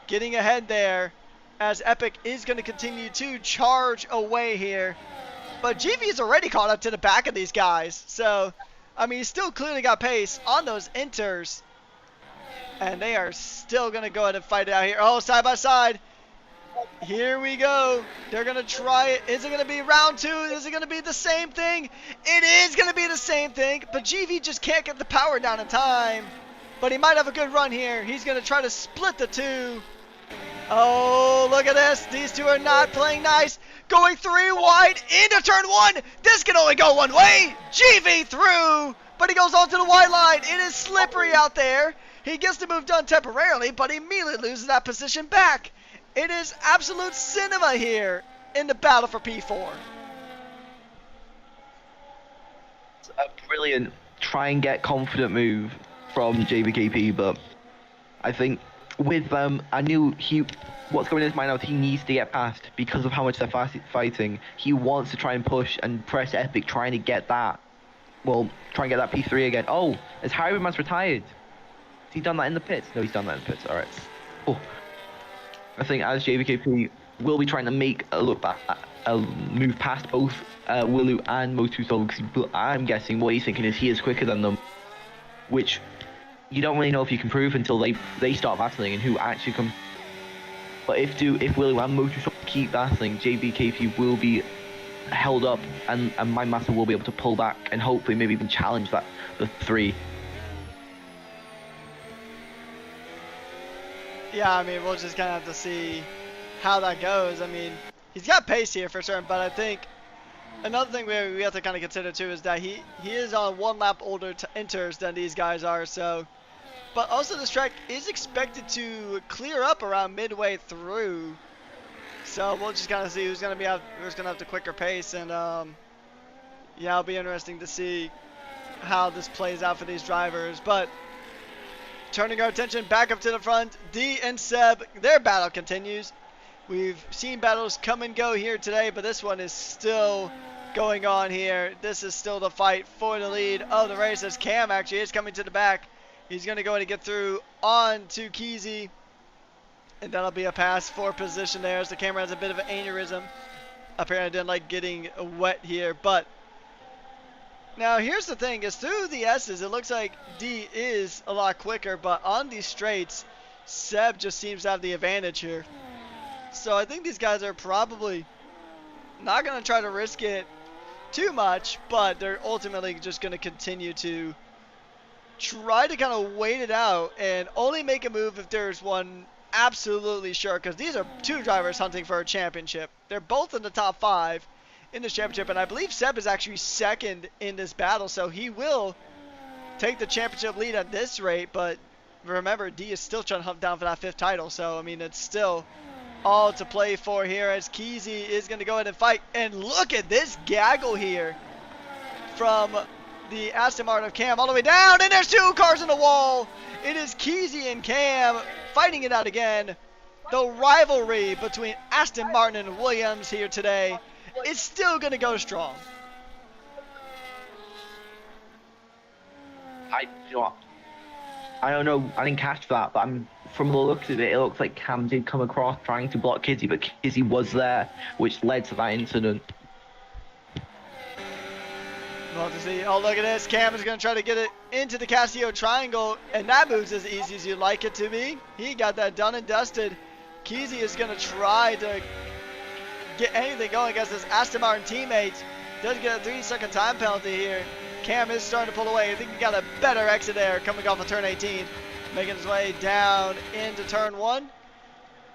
getting ahead there, as Epic is going to continue to charge away here. But GV's already caught up to the back of these guys. So, I mean, he's still clearly got pace on those inters. And they are still going to go ahead and fight it out here. Oh, side by side. Here we go. They're going to try it. Is it going to be round two? Is it going to be the same thing? It is going to be the same thing. But GV just can't get the power down in time. But he might have a good run here. He's going to try to split the two. Oh, look at this. These two are not playing nice. Going 3 wide into turn 1. This can only go one way. GV through. But he goes onto the white line. It is slippery out there. He gets the move done temporarily, but he immediately loses that position back. It is absolute cinema here in the battle for P4. It's a brilliant try and get confident move from JVKP, but I think with I knew what's going in his mind now is he needs to get past because of how much they're fighting. He wants to try and push and press Epic, trying to get that. Well, try and get that P3 again. Oh, is Highwayman's retired? Has he done that in the pits? No, he's done that in the pits. All right. Oh, I think as JVKP will be trying to make a move past both Willu and Motu, because I'm guessing what he's thinking is he is quicker than them, which you don't really know if you can prove until they start battling and who actually comes. But if Willu and Motu keep battling, JVKP will be held up, and Mindmaster will be able to pull back and hopefully maybe even challenge the 3. Yeah, I mean, we'll just kind of have to see how that goes. I mean, he's got pace here for certain, but I think another thing we have to kind of consider too is that he is on 1 lap older inters than these guys are. So, but also this track is expected to clear up around midway through. So we'll just kind of see who's gonna have the quicker pace, and yeah, it'll be interesting to see how this plays out for these drivers. But turning our attention back up to the front, D and Seb, their battle continues. We've seen battles come and go here today, but this one is still going on here. This is still the fight for the lead of the race, as Cam actually is coming to the back. He's going to go in and get through on to Keezy, and that'll be a pass for position there, as the camera has a bit of an aneurysm. Apparently didn't like getting wet here, but now here's the thing, is through the S's, it looks like D is a lot quicker, but on these straights, Seb just seems to have the advantage here. So I think these guys are probably not going to try to risk it too much, but they're ultimately just going to continue to try to kind of wait it out and only make a move if there's one absolutely sure, because these are 2 drivers hunting for a championship. They're both in the top 5 in this championship, and I believe Seb is actually second in this battle, so he will take the championship lead at this rate. But remember, D is still trying to hunt down for that 5th title, so I mean, it's still all to play for here, as Keezy is going to go ahead and fight. And look at this gaggle here from the Aston Martin of Cam all the way down, and there's 2 cars in the wall. It is Keezy and Cam fighting it out again. The rivalry between Aston Martin and Williams here today is still going to go strong. You know what? I don't know. I didn't catch that, but from the looks of it, it looks like Cam did come across trying to block Kizzy, but Kizzy was there, which led to that incident. Well, to see. Oh, look at this. Cam is going to try to get it into the Casio Triangle, and that moves as easy as you'd like it to be. He got that done and dusted. Keezy is going to try to get anything going against his Aston Martin teammates. Does get a 3-second time penalty here. Cam is starting to pull away. I think he got a better exit there coming off of turn 18. Making his way down into turn 1.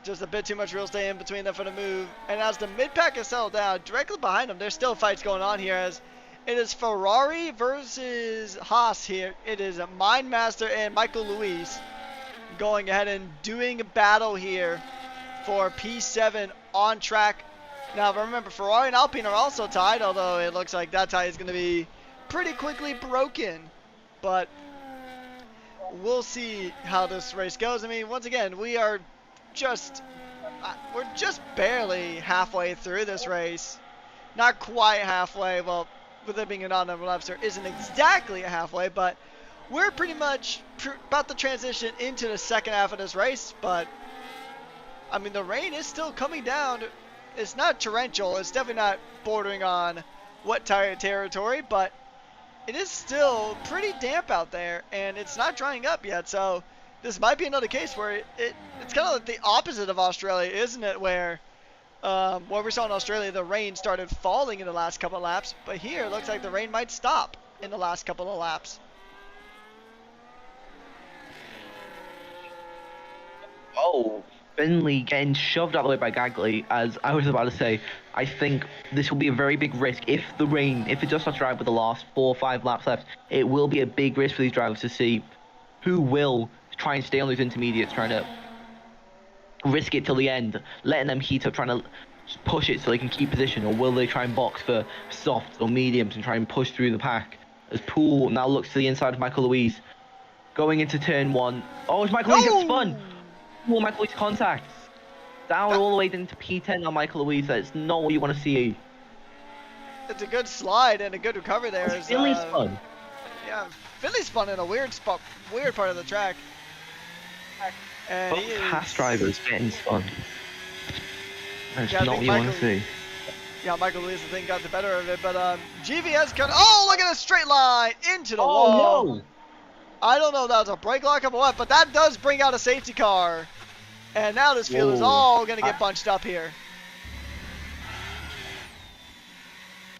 Just a bit too much real estate in between them for the move. And as the mid-pack is settled down, directly behind them, there's still fights going on here, as it is Ferrari versus Haas here. It is Mindmaster and Michael Luis going ahead and doing a battle here for P7 on track. Now remember, Ferrari and Alpine are also tied, although it looks like that tie is going to be pretty quickly broken. But we'll see how this race goes. I mean, once again, we're just barely halfway through this race. Not quite halfway. Well, with it being an odd number of laps, there isn't exactly a halfway, but we're pretty much about to transition into the second half of this race. But I mean, the rain is still coming down. It's not torrential. It's definitely not bordering on wet tire territory, but it is still pretty damp out there, and it's not drying up yet. So this might be another case where it's kind of like the opposite of Australia, isn't it? Where what we saw in Australia, the rain started falling in the last couple of laps, but here it looks like the rain might stop in the last couple of laps. Oh, Finley getting shoved out of the way by Gagley. As I was about to say, I think this will be a very big risk if it does not drive with the last 4 or 5 laps left. It will be a big risk for these drivers to see who will try and stay on those intermediates, trying to risk it till the end, letting them heat up, trying to push it so they can keep position, or will they try and box for softs or mediums and try and push through the pack? As Poole now looks to the inside of Michael Louise, going into turn 1. Oh, Michael Louise gets spun! More Michael Louise contacts. Down all the way into P10 on Michael Louise. That's not what you want to see. It's a good slide and a good recovery there. Finley spun. Yeah, Finley spun in a weird part of the track. And both Haas drivers getting spun. That's not what you want to see. Yeah, Michael Louise, I think, got the better of it, but GVS cut. Oh, look at a straight line into the wall. No. I don't know if that was a brake lock or what, but that does bring out a safety car. And now this field is all going to get bunched up here.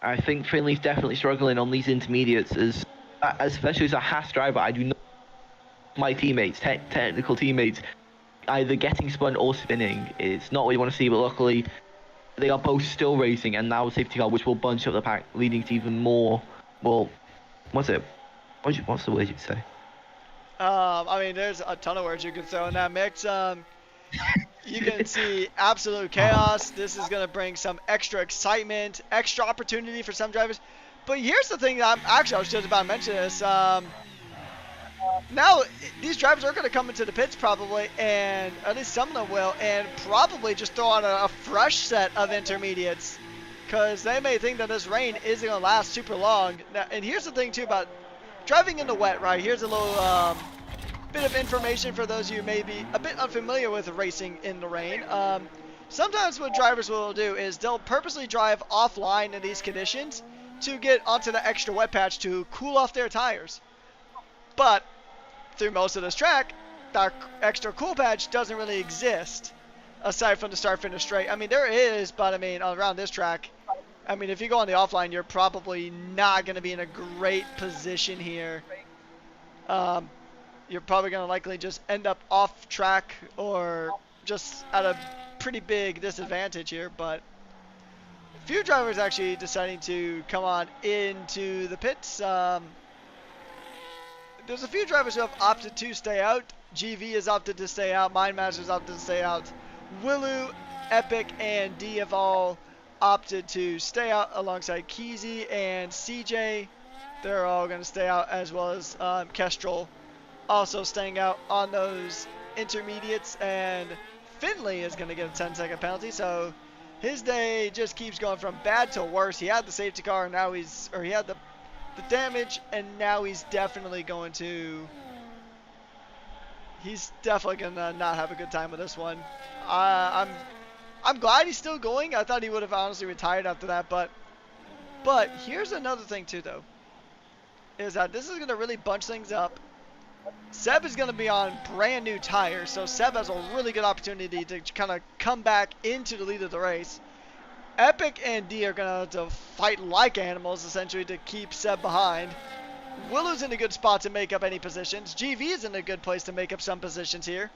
I think Finley's definitely struggling on these intermediates, especially as a Haas driver. I do not my teammates, technical teammates, either getting spun or spinning. It's not what you want to see, but luckily they are both still racing, and now a safety car which will bunch up the pack, leading to even more. Well, what's the word you'd say? I mean, there's a ton of words you could throw in that mix. You can see absolute chaos. This is going to bring some extra excitement, extra opportunity for some drivers. But here's the thing that I was just about to mention this. Now, these drivers are going to come into the pits probably, and at least some of them will, and probably just throw on a fresh set of intermediates, because they may think that this rain isn't going to last super long. Now, and here's the thing, too, about driving in the wet, right? Here's a little bit of information for those of you who may be a bit unfamiliar with racing in the rain. Sometimes what drivers will do is they'll purposely drive offline in these conditions to get onto the extra wet patch to cool off their tires. But through most of this track, that extra cool patch doesn't really exist aside from the start-finish straight. I mean, there is, but I mean, around this track, I mean, if you go on the offline, you're probably not going to be in a great position here. You're probably going to likely just end up off track or just at a pretty big disadvantage here. But a few drivers actually deciding to come on into the pits. There's a few drivers who have opted to stay out. GV has opted to stay out. Mindmaster's opted to stay out. Willu, Epic, and D have all opted to stay out alongside Keezy and CJ. They're all going to stay out, as well as Kestrel also staying out on those intermediates. And Finley is going to get a 10-second penalty. So his day just keeps going from bad to worse. He had the safety car, and now he had the damage, and now he's definitely going to not have a good time with this one. I'm glad he's still going. I thought he would have honestly retired after that, but here's another thing too, though, is that this is going to really bunch things up. Seb is going to be on brand new tires, so Seb has a really good opportunity to kind of come back into the lead of the race. Epic and D are going to have to fight like animals, essentially, to keep Seb behind. Willu's in a good spot to make up any positions. GV is in a good place to make up some positions here.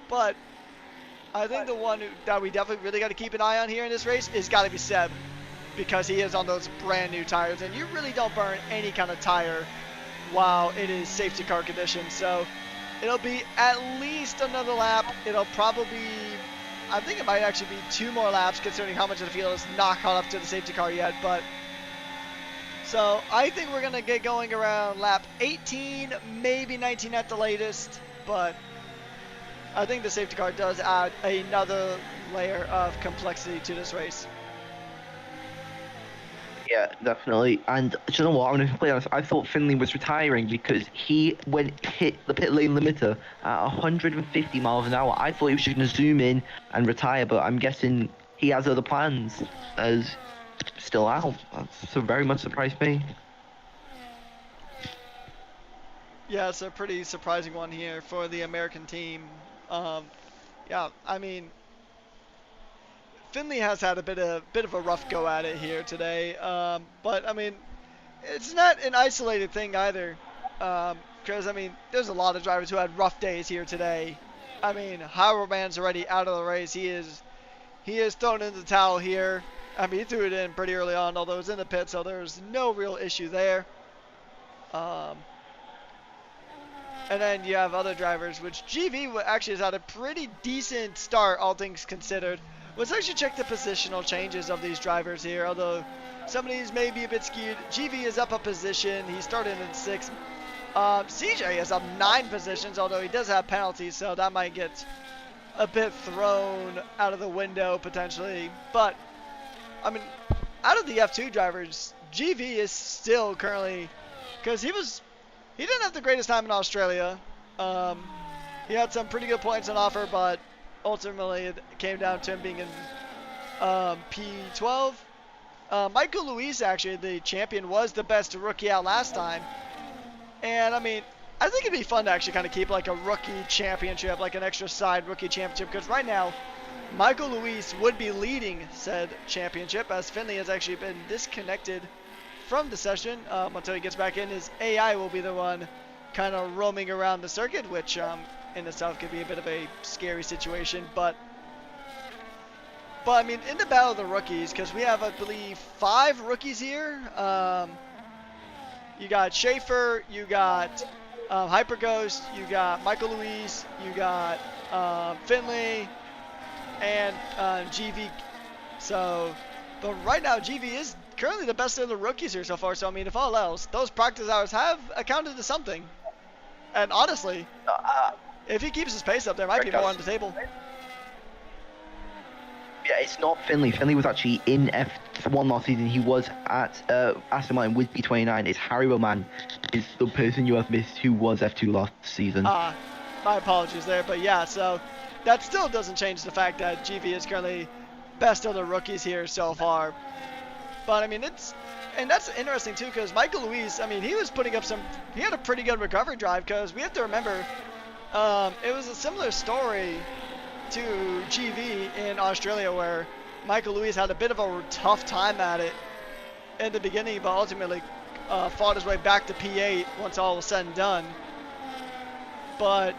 But I think the one that we definitely really got to keep an eye on here in this race is got to be Seb, because he is on those brand new tires, and you really don't burn any kind of tire while it is safety car conditions. So it'll be at least another lap. It'll probably I think it might actually be 2 more laps considering how much of the field is not caught up to the safety car yet. But so I think we're going to get going around lap 18, maybe 19 at the latest. But I think the safety car does add another layer of complexity to this race. Yeah, definitely. And do you know what? I'm going to be completely honest. I thought Finley was retiring because he hit the pit lane limiter at 150 miles an hour. I thought he was just going to zoom in and retire, but I'm guessing he has other plans as still out. That's so very much surprised me. Yeah, it's a pretty surprising one here for the American team. Yeah, I mean, Finley has had a bit of a rough go at it here today, but I mean, it's not an isolated thing either, because I mean, there's a lot of drivers who had rough days here today. I mean, Hauerman's already out of the race. He is thrown in the towel here. I mean, he threw it in pretty early on, although it was in the pit, so there's no real issue there. And then you have other drivers, which GV actually has had a pretty decent start, all things considered. Let's actually check the positional changes of these drivers here, although some of these may be a bit skewed. GV is up a position. He started in 6th. CJ is up 9 positions, although he does have penalties, so that might get a bit thrown out of the window potentially. But, I mean, out of the F2 drivers, GV is still currently, because he didn't have the greatest time in Australia. He had some pretty good points on offer, but ultimately it came down to him being in P12. Michael Luis, actually, the champion, was the best rookie out last time. And, I mean, I think it'd be fun to actually kind of keep like a rookie championship, like an extra side rookie championship, because right now, Michael Luis would be leading said championship, as Finley has actually been disconnected from the session until he gets back in. His AI will be the one kind of roaming around the circuit, which in itself could be a bit of a scary situation. But I mean, in the battle of the rookies, because we have, I believe, 5 rookies here. You got Schaefer, you got Hyperghost, you got Michael Luis, you got Finley, and GV. So, but right now GV is currently the best of the rookies here so far. So I mean, if all else, those practice hours have accounted to something. And honestly, if he keeps his pace up, there might be more on the table. Yeah, it's not Finley. Finley was actually in F1 last season. He was at Aston Martin with B29. It's Harry Roman is the person you have missed who was F2 last season. My apologies there. But yeah, so that still doesn't change the fact that GV is currently best of the rookies here so far. But I mean, and that's interesting too, because Michael Luis, I mean, he was putting up he had a pretty good recovery drive, because we have to remember, it was a similar story to GV in Australia, where Michael Luis had a bit of a tough time at it in the beginning, but ultimately fought his way back to P8 once all was said and done. But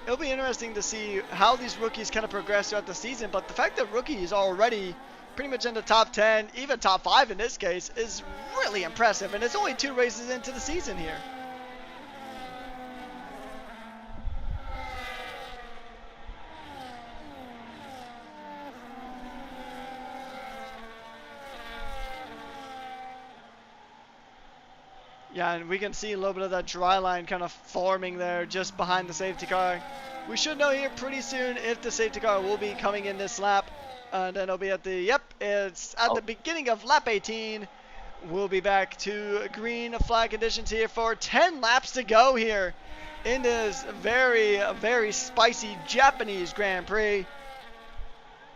it'll be interesting to see how these rookies kind of progress throughout the season. But the fact that rookies are already pretty much in the top 10, even top 5 in this case, is really impressive. And it's only 2 races into the season here. Yeah, and we can see a little bit of that dry line kind of forming there just behind the safety car. We should know here pretty soon if the safety car will be coming in this lap. And then it'll be at it's at the beginning of lap 18. We'll be back to green flag conditions here for 10 laps to go here in this very, very spicy Japanese Grand Prix.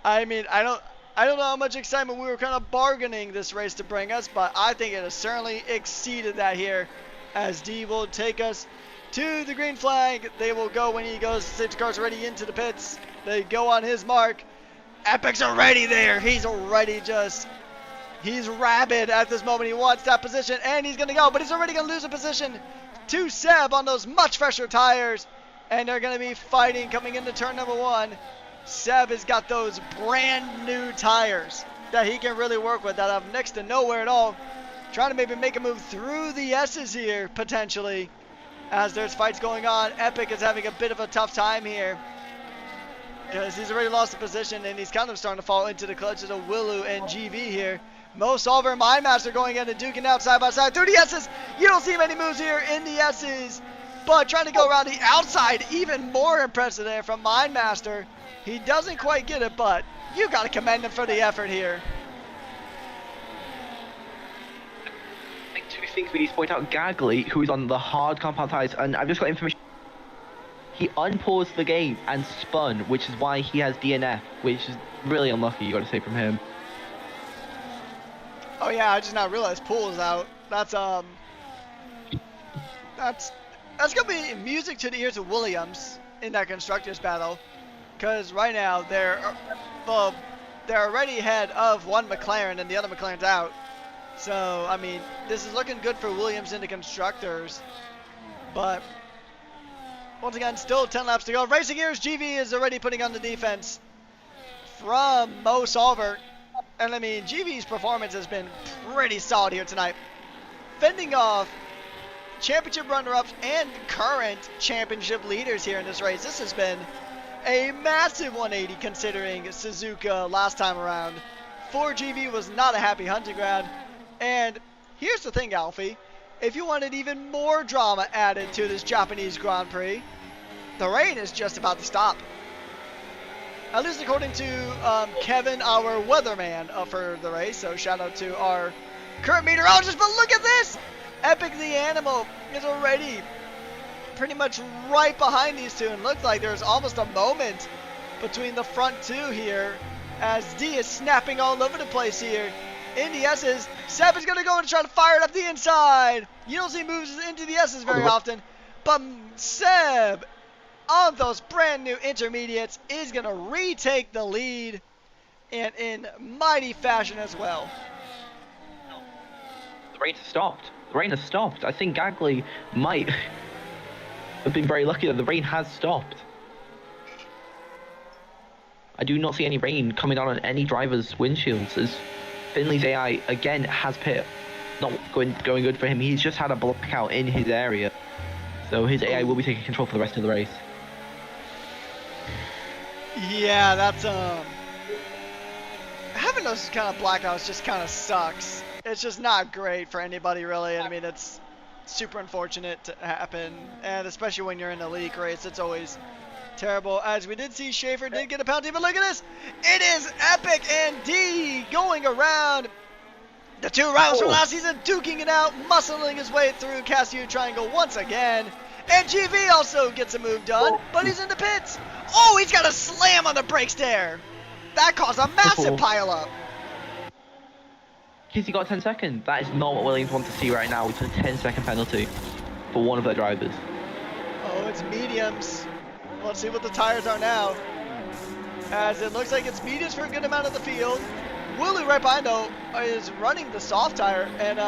I mean, I don't know how much excitement we were kind of bargaining this race to bring us, but I think it has certainly exceeded that here, as D will take us to the green flag. They will go when he goes. The safety car's already into the pits. They go on his mark. Epic's already there. He's rabid at this moment. He wants that position, and he's going to go, but he's already going to lose a position to Seb on those much fresher tires, and they're going to be fighting coming into turn number 1. Seb has got those brand new tires that he can really work with that have next to nowhere at all. Trying to maybe make a move through the S's here, potentially, as there's fights going on. Epic is having a bit of a tough time here. because he's already lost the position and he's kind of starting to fall into the clutches of Willu and GV here. Mo Solver and Mindmaster going in and duking out side by side through the S's. You don't see many moves here in the S's, but trying to go around the outside, even more impressive there from Mindmaster. He doesn't quite get it, but you got to commend him for the effort here. I think two things we need to point out. Gagley, who is on the hard compound tires, and I've just got information. He unpaused the game and spun, which is why he has DNF, which is really unlucky, you got to say, from him. Oh yeah, I just now realized Pool is out. That's gonna be music to the ears of Williams in that constructors battle, because right now they're already ahead of one McLaren and the other McLaren's out. So I mean, this is looking good for Williams in the constructors, but once again, still 10 laps to go. Racing Gears GV is already putting on the defense from Mo Solver. And I mean, GV's performance has been pretty solid here tonight. Fending off championship runner-ups and current championship leaders here in this race. This has been a massive 180 considering Suzuka last time around. 4GV was not a happy hunting ground. And here's the thing, Alfie. If you wanted even more drama added to this Japanese Grand Prix, the rain is just about to stop. At least according to Kevin, our weatherman for the race. So shout out to our current meteorologist. But look at this! Epic the Animal is already pretty much right behind these two. And looks like there's almost a moment between the front two here, as D is snapping all over the place here. In the S's, Seb is going to go and try to fire it up the inside. You don't see moves into the S's very often. But Seb, on those brand new intermediates, is going to retake the lead, and in mighty fashion as well. The rain has stopped. The rain has stopped. I think Gagley might have been very lucky that the rain has stopped. I do not see any rain coming down on any driver's windshields, as Finley's AI again has pit not going good for him. He's just had a blackout in his area, so his AI will be taking control for the rest of the race. Yeah, that's having those kind of blackouts just kind of sucks. It's just not great for anybody really. I mean, it's super unfortunate to happen, and especially when you're in a league race, it's always terrible. As we did see, Schaefer did get a penalty, but look at this. It is Epic and D going around the two rounds from last season, duking it out, muscling his way through Casio Triangle once again. And GV also gets a move done, but he's in the pits. Oh, he's got a slam on the brakes there. That caused a massive pileup. He got 10 seconds. That is not what Williams wants to see right now. It's a 10-second penalty for one of their drivers. Oh, it's mediums. Let's see what the tires are now, as it looks like it's mediums for a good amount of the field. Willie right behind though is running the soft tire, and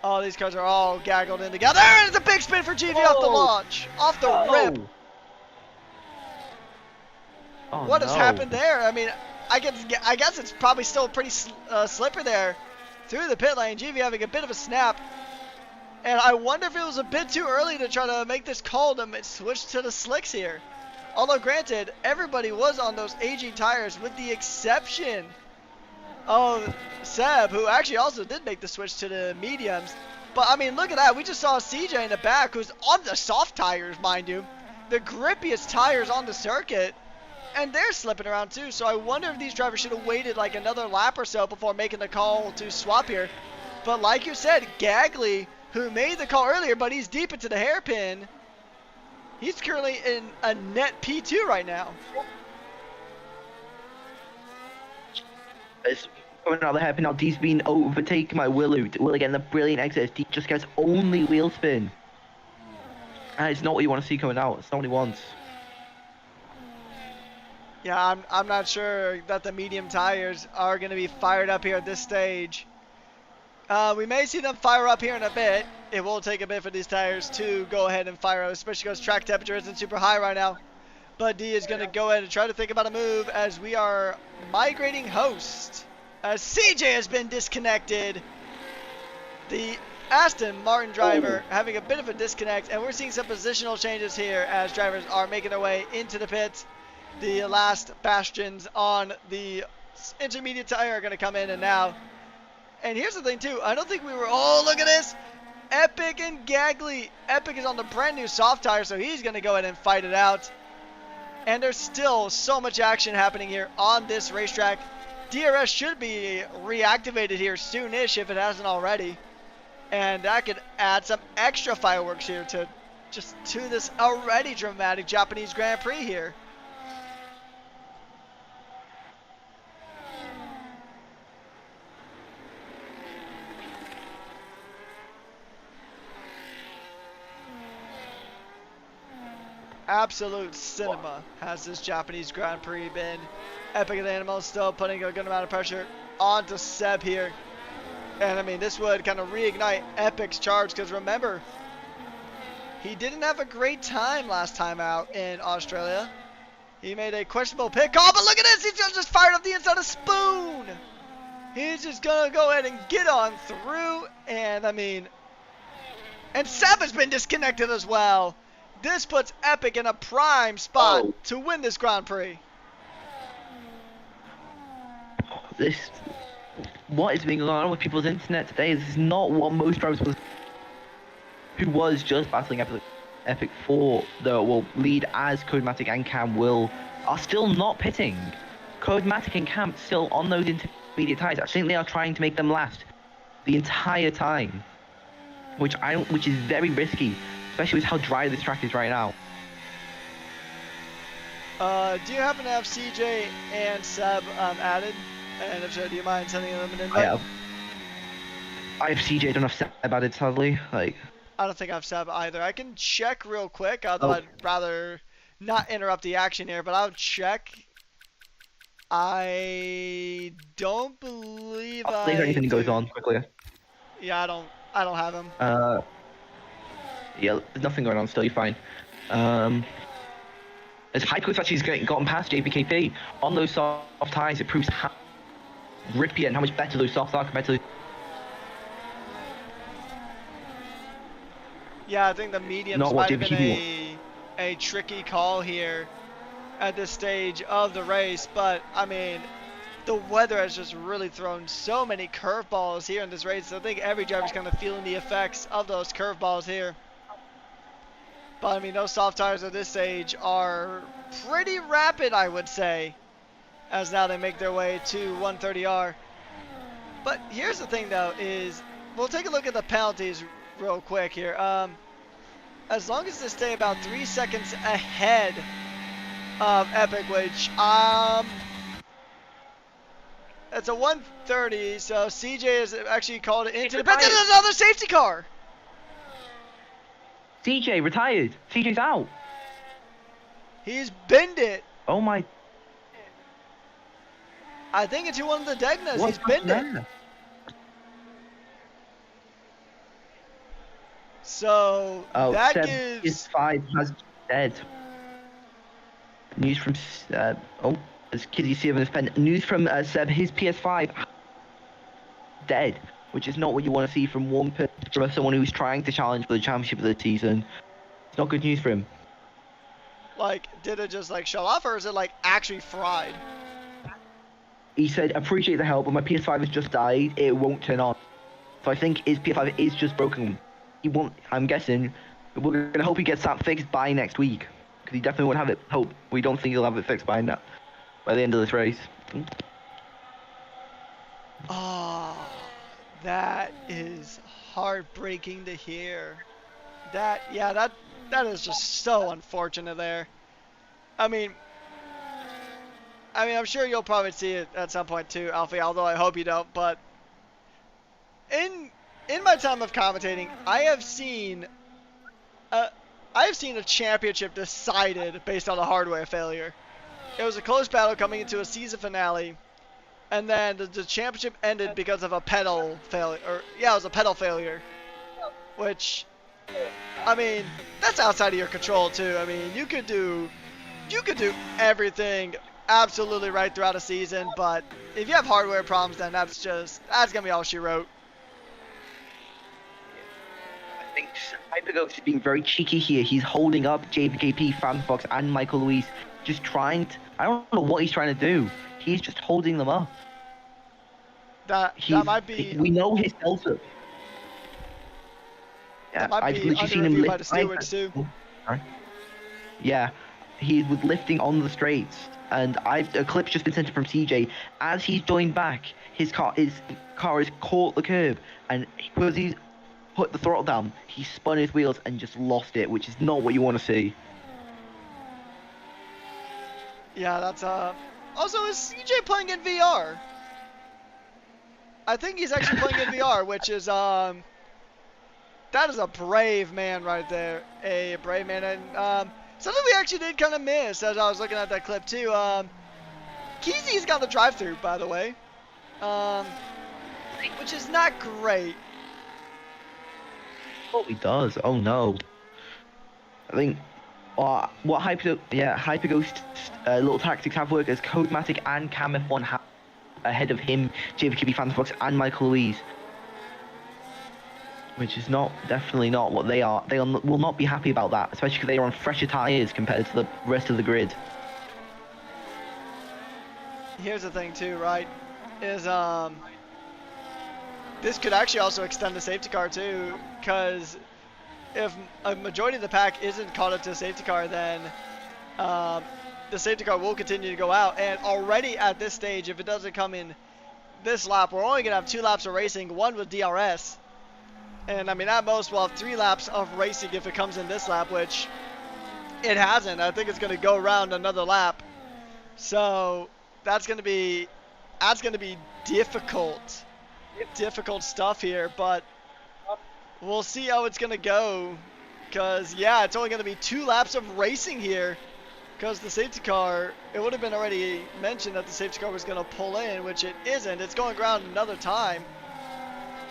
oh, these cars are all gaggled in together. And it's a big spin for GV off the launch, off the rip. Oh, what has happened there? I mean, I guess it's probably still pretty slippery there through the pit lane. GV having a bit of a snap. And I wonder if it was a bit too early to try to make this call to switch to the slicks here. Although granted, everybody was on those aging tires with the exception of Seb, who actually also did make the switch to the mediums. But I mean, look at that. We just saw CJ in the back, who's on the soft tires, mind you. The grippiest tires on the circuit. And they're slipping around too. So I wonder if these drivers should have waited like another lap or so before making the call to swap here. But like you said, Gagley, who made the call earlier, but he's deep into the hairpin. He's currently in a net P2 right now. It's coming out of the hairpin now. D's been overtaken by Willu. Willu getting the brilliant exit. D just gets only wheel spin. And it's not what you want to see coming out. It's not what he wants. Yeah, I'm not sure that the medium tires are going to be fired up here at this stage. We may see them fire up here in a bit. It will take a bit for these tires to go ahead and fire up, especially because track temperature isn't super high right now. But D is going to go ahead and try to think about a move as we are migrating host. As CJ has been disconnected. The Aston Martin driver having a bit of a disconnect, and we're seeing some positional changes here as drivers are making their way into the pits. The last bastions on the intermediate tire are going to come in and now. And here's the thing too, I don't think we were, oh look at this! Epic and Gagley. Epic is on the brand new soft tire, so he's going to go ahead and fight it out. And there's still so much action happening here on this racetrack. DRS should be reactivated here soonish if it hasn't already. And that could add some extra fireworks here to this already dramatic Japanese Grand Prix here. Absolute cinema has this Japanese Grand Prix been. Epic and Animal still putting a good amount of pressure onto Seb here. And I mean, this would kind of reignite Epic's charge because remember, he didn't have a great time last time out in Australia. He made a questionable pit call, but look at this! He's just fired up the inside of Spoon! He's just gonna go ahead and get on through, and I mean, and Seb has been disconnected as well. This puts Epic in a prime spot to win this Grand Prix. What is going on with people's internet today? This is not what most drivers who was just battling Epic for the lead as Codematic and Cam are still not pitting. Codematic and Cam still on those intermediate tires. I think they are trying to make them last the entire time, which is very risky, especially with how dry this track is right now. Do you happen to have CJ and Seb added? And if so, do you mind sending them an invite? I have CJ, I don't have Seb added, sadly. I don't think I have Seb either. I can check real quick, although I'd rather not interrupt the action here, but I'll check. I don't believe If anything goes on quickly. Yeah, I don't have him. Yeah, there's nothing going on still, you're fine. As Hypercliff actually has gotten past JPKP on those soft tires, it proves how grippy and how much better those softs are compared to. Yeah, I think the mediums might have been a tricky call here at this stage of the race, but I mean, the weather has just really thrown so many curveballs here in this race. So I think every driver's kind of feeling the effects of those curveballs here. But I mean, those soft tires at this stage are pretty rapid, I would say, as now they make their way to 130R. But here's the thing though, is we'll take a look at the penalties real quick here. As long as they stay about 3 seconds ahead of Epic, which it's a 130, so CJ has actually called it into the pit. There's another safety car. CJ retired. CJ's out. He's binned it. Oh my. I think it's one of the Degnas. He's binned it. So that gives. S25 has dead. News from as Kizzy see on his pen. News from Seb. His PS5 dead, which is not what you want to see from someone who's trying to challenge for the championship of the season. It's not good news for him. Like, did it just like shut off, or is it like actually fried? He said, "Appreciate the help, but my PS5 has just died. It won't turn on." So I think his PS5 is just broken. He won't. I'm guessing we're gonna hope he gets that fixed by next week, because he definitely won't have it. We don't think he'll have it fixed by the end of this race. Oh, that is heartbreaking to hear. That is just so unfortunate there. I mean, I'm sure you'll probably see it at some point too, Alfie, although I hope you don't, but in my time of commentating, I have seen a championship decided based on a hardware failure. It was a close battle coming into a season finale, and then the championship ended because of a pedal failure. It was a pedal failure, which, I mean, that's outside of your control too. I mean, you could do everything absolutely right throughout a season, but if you have hardware problems, then that's gonna be all she wrote. I think Hypergoat is being very cheeky here. He's holding up JPKP, Fanfox, and Michael Luis just trying to... I don't know what he's trying to do. He's just holding them up. That might be... We know his delta. Yeah, that might I've be literally under seen him review by the lift... stewards too. Sorry. Yeah, he was lifting on the straights, and a clip's just been sent from CJ. As he's joined back, his car has caught the curb, and because he's put the throttle down, he spun his wheels and just lost it, which is not what you want to see. Yeah, that's Also, is CJ playing in VR? I think he's actually playing in VR, which is that is a brave man right there. A brave man, and something we actually did kind of miss as I was looking at that clip too. Keezy's got the drive-through, by the way, which is not great. Oh, he does. Oh no. I think what Hyperghost's little tactics have worked as Codematic and Cam F1 have ahead of him, JVKB, Phantom Fox, and Michael Louise. Which is definitely not what they are. They will not be happy about that, especially because they are on fresher tyres compared to the rest of the grid. Here's the thing too, right? Is this could actually also extend the safety car too, because if a majority of the pack isn't caught up to a safety car, then the safety car will continue to go out. And already at this stage, if it doesn't come in this lap, we're only gonna have 2 laps of racing, one with DRS. And I mean, at most, we'll have 3 laps of racing if it comes in this lap, which it hasn't. I think it's going to go around another lap. So that's going to be difficult stuff here. But we'll see how it's going to go. Because, yeah, it's only going to be 2 laps of racing here. Because the safety car, it would have been already mentioned that the safety car was going to pull in, which it isn't. It's going around another time.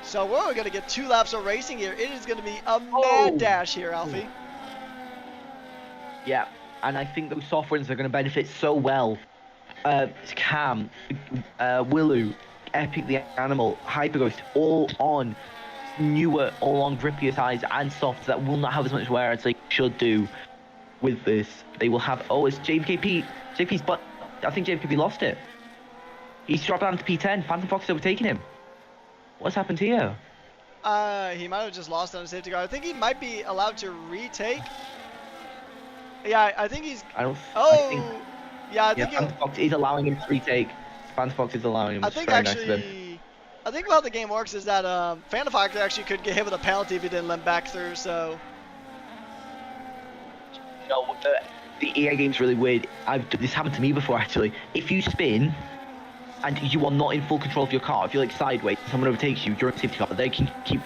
So we're only going to get 2 laps of racing here. It is going to be a mad dash here, Alfie. Yeah, and I think those soft wins are going to benefit so well. Cam, Willu, Epic the Animal, Hyperghost, all on newer, all on grippier tires and softs that will not have as much wear as they should do with this. They will have... Oh, it's JVKP. But I think JVKP lost it. He's dropped down to P10. Phantom Fox is overtaking him. What's happened here? He might have just lost on a safety car. I think he might be allowed to retake. Yeah, I think he's... I think Phantom Fox is allowing him to retake. Phantom Fox is allowing him. I think actually... I think how the game works is that Phantom Fox actually could get hit with a penalty if he didn't let back through, so... You know, the EA game's really weird. This happened to me before, actually. If you spin... and you are not in full control of your car, if you're like sideways, someone overtakes you, you're in safety car, they can keep,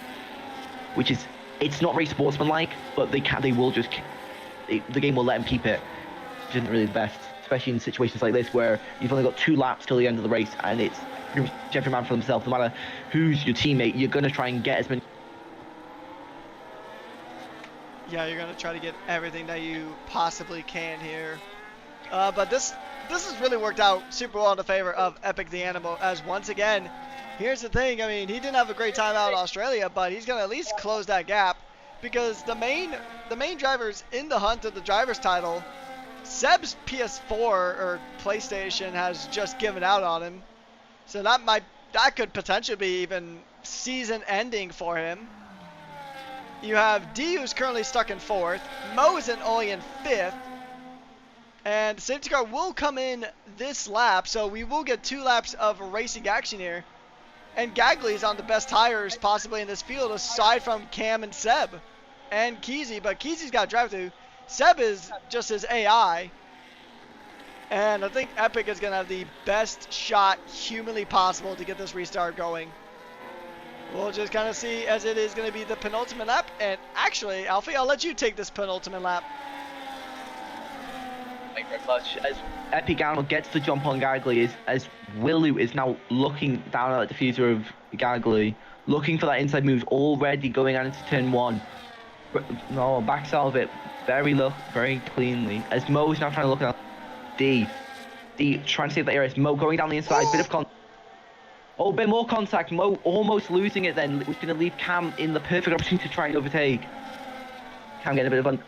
which is, it's not very sportsmanlike, but the game will let them keep it, which isn't really the best, especially in situations like this where you've only got 2 laps till the end of the race, and it's every man for themselves. No matter who's your teammate, you're gonna try and get as many. Yeah, you're gonna try to get everything that you possibly can here, but this has really worked out super well in the favor of Epic the Animal, as once again, here's the thing, I mean, he didn't have a great time out in Australia, but he's going to at least close that gap, because the main drivers in the hunt of the driver's title, Seb's PS4 or PlayStation has just given out on him, so that could potentially be even season ending for him. You have D, who's currently stuck in 4th, Mo is only in 5th, and the safety car will come in this lap, so we will get 2 laps of racing action here. And Gagley's on the best tires possibly in this field, aside from Cam and Seb. And Keezy, but Keezy's got drive-through. Seb is just his AI. And I think Epic is going to have the best shot humanly possible to get this restart going. We'll just kind of see, as it is going to be the penultimate lap. And actually, Alfie, I'll let you take this penultimate lap. Thank you very much. As Epic Animal gets the jump on Gagley, as Willu is now looking down at the diffuser of Gagley, looking for that inside move, already going out into turn 1. No, backs out of it very cleanly. As Mo is now trying to look at D trying to save that area. As Mo going down the inside, a bit more contact. Mo almost losing it then, which is going to leave Cam in the perfect opportunity to try and overtake. Cam getting a bit of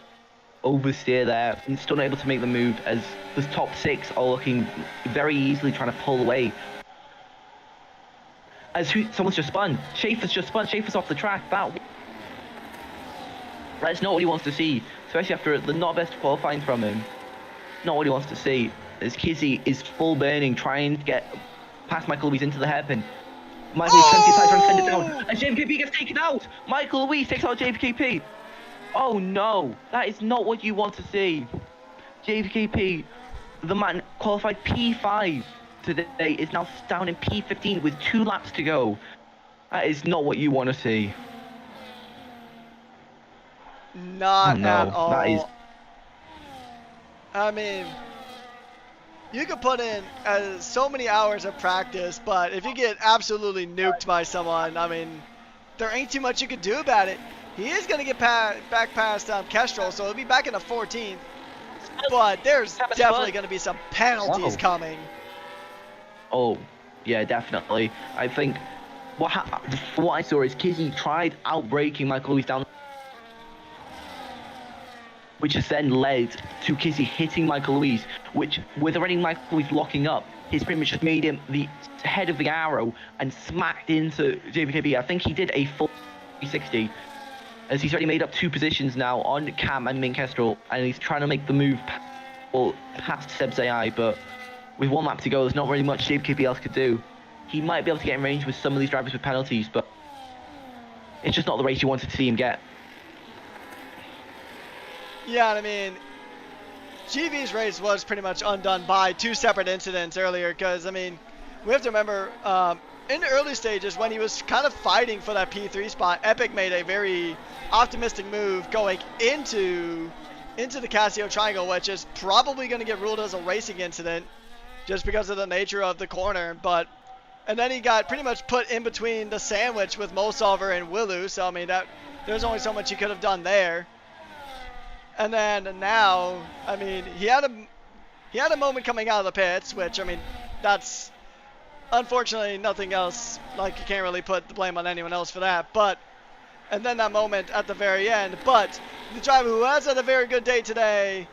oversteer there and still not able to make the move as the top 6 are looking very easily trying to pull away. As someone's just spun. Schaefer's just spun. Schaefer's off the track. That's not what he wants to see, especially after the not best qualifying from him. Not what he wants to see. As Kizzy is full burning, trying to get past Michael Louise into the hairpin. Michael Louise trying to send it down. As JPKP gets taken out. Michael Louise takes out JPKP. Oh no, that is not what you want to see. JPKP, the man qualified P5 today, is now down in P15 with 2 laps to go. That is not what you want to see. Not at all. That is... I mean, you could put in so many hours of practice, but if you get absolutely nuked by someone, I mean, there ain't too much you could do about it. He is going to get back past Kestrel, so he'll be back in the 14th. But there's definitely going to be some penalties coming. Oh, yeah, definitely. I think what I saw is Kizzy tried outbraking Michael Louise down, which has then led to Kizzy hitting Michael Louise, which, with already Michael Louise locking up, he's pretty much just made him the head of the arrow and smacked into JBKB. I think he did a full 360, as he's already made up 2 positions now on Cam and Min Kestrel, and he's trying to make the move past Seb's AI, but with 1 lap to go, there's not really much JBKB else could do. He might be able to get in range with some of these drivers with penalties, but it's just not the race you wanted to see him get. Yeah, I mean, GV's race was pretty much undone by 2 separate incidents earlier, because, I mean, we have to remember, in the early stages, when he was kind of fighting for that P3 spot, Epic made a very optimistic move going into the Casio Triangle, which is probably going to get ruled as a racing incident, just because of the nature of the corner, and then he got pretty much put in between the sandwich with Mosolver and Willu, so, I mean, there's only so much he could have done there. And then now, I mean, he had a moment coming out of the pits, which, I mean, that's unfortunately nothing else. Like, you can't really put the blame on anyone else for that. And then that moment at the very end. But the driver who has had a very good day today,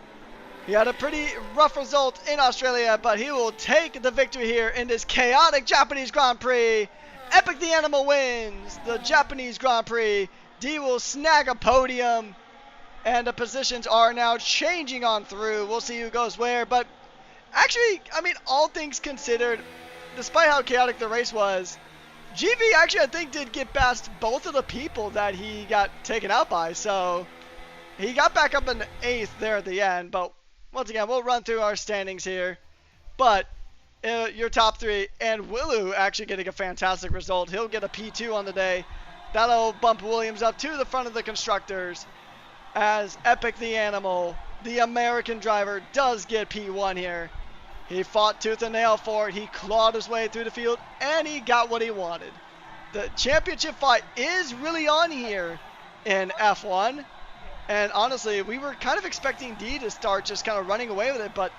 he had a pretty rough result in Australia, but he will take the victory here in this chaotic Japanese Grand Prix. Epic the Animal wins the Japanese Grand Prix. D will snag a podium. And the positions are now changing on through. We'll see who goes where. But actually, I mean, all things considered, despite how chaotic the race was, GV actually, I think, did get past both of the people that he got taken out by. So he got back up in 8th there at the end. But once again, we'll run through our standings here. But your top 3, and Willu actually getting a fantastic result. He'll get a P2 on the day. That'll bump Williams up to the front of the constructors, as Epic the Animal, the American driver, does get P1 here. He fought tooth and nail for it. He clawed his way through the field, and he got what he wanted. The championship fight is really on here in F1. And honestly, we were kind of expecting D to start just kind of running away with it, but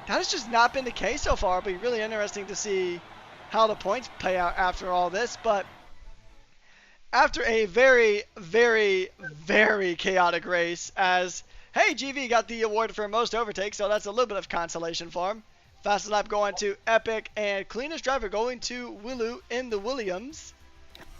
that has just not been the case so far. It'll be really interesting to see how the points play out after all this. But after a very, very, very chaotic race, as, hey, GV got the award for most overtakes, so that's a little bit of consolation for him. Fastest lap going to Epic, and cleanest driver going to Willu in the Williams.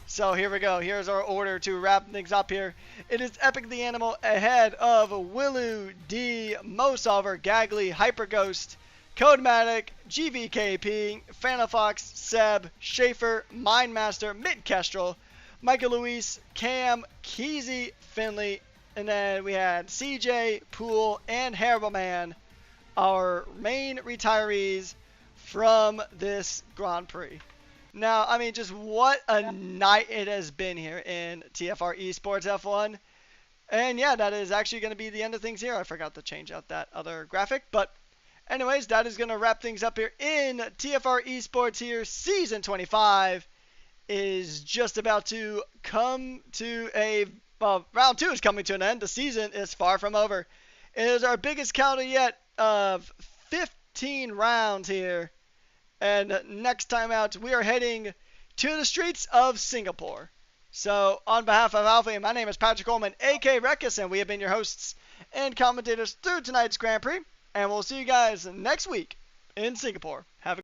So here we go. Here's our order to wrap things up here. It is Epic the Animal ahead of Willu, D, Mosolver, Gagley, Hyperghost, Codematic, GVKP, Fanafox, Seb, Schaefer, Mindmaster, Mid Kestrel, Michael Luis, Cam, Keezy, Finley, and then we had CJ, Poole, and Terrible Man, our main retirees from this Grand Prix. Now, I mean, just what a night it has been here in TFR eSports F1. And yeah, that is actually going to be the end of things here. I forgot to change out that other graphic. But anyways, that is going to wrap things up here in TFR eSports here. Season 25 is just about to come to a, well, round 2 is coming to an end. The season is far from over. It is our biggest counter yet of 15 rounds here. And next time out, we are heading to the streets of Singapore. So on behalf of Alfie, my name is Patrick Coleman, a.k.a. Rekis, and we have been your hosts. and commentators through tonight's Grand Prix. And we'll see you guys next week in Singapore. Have a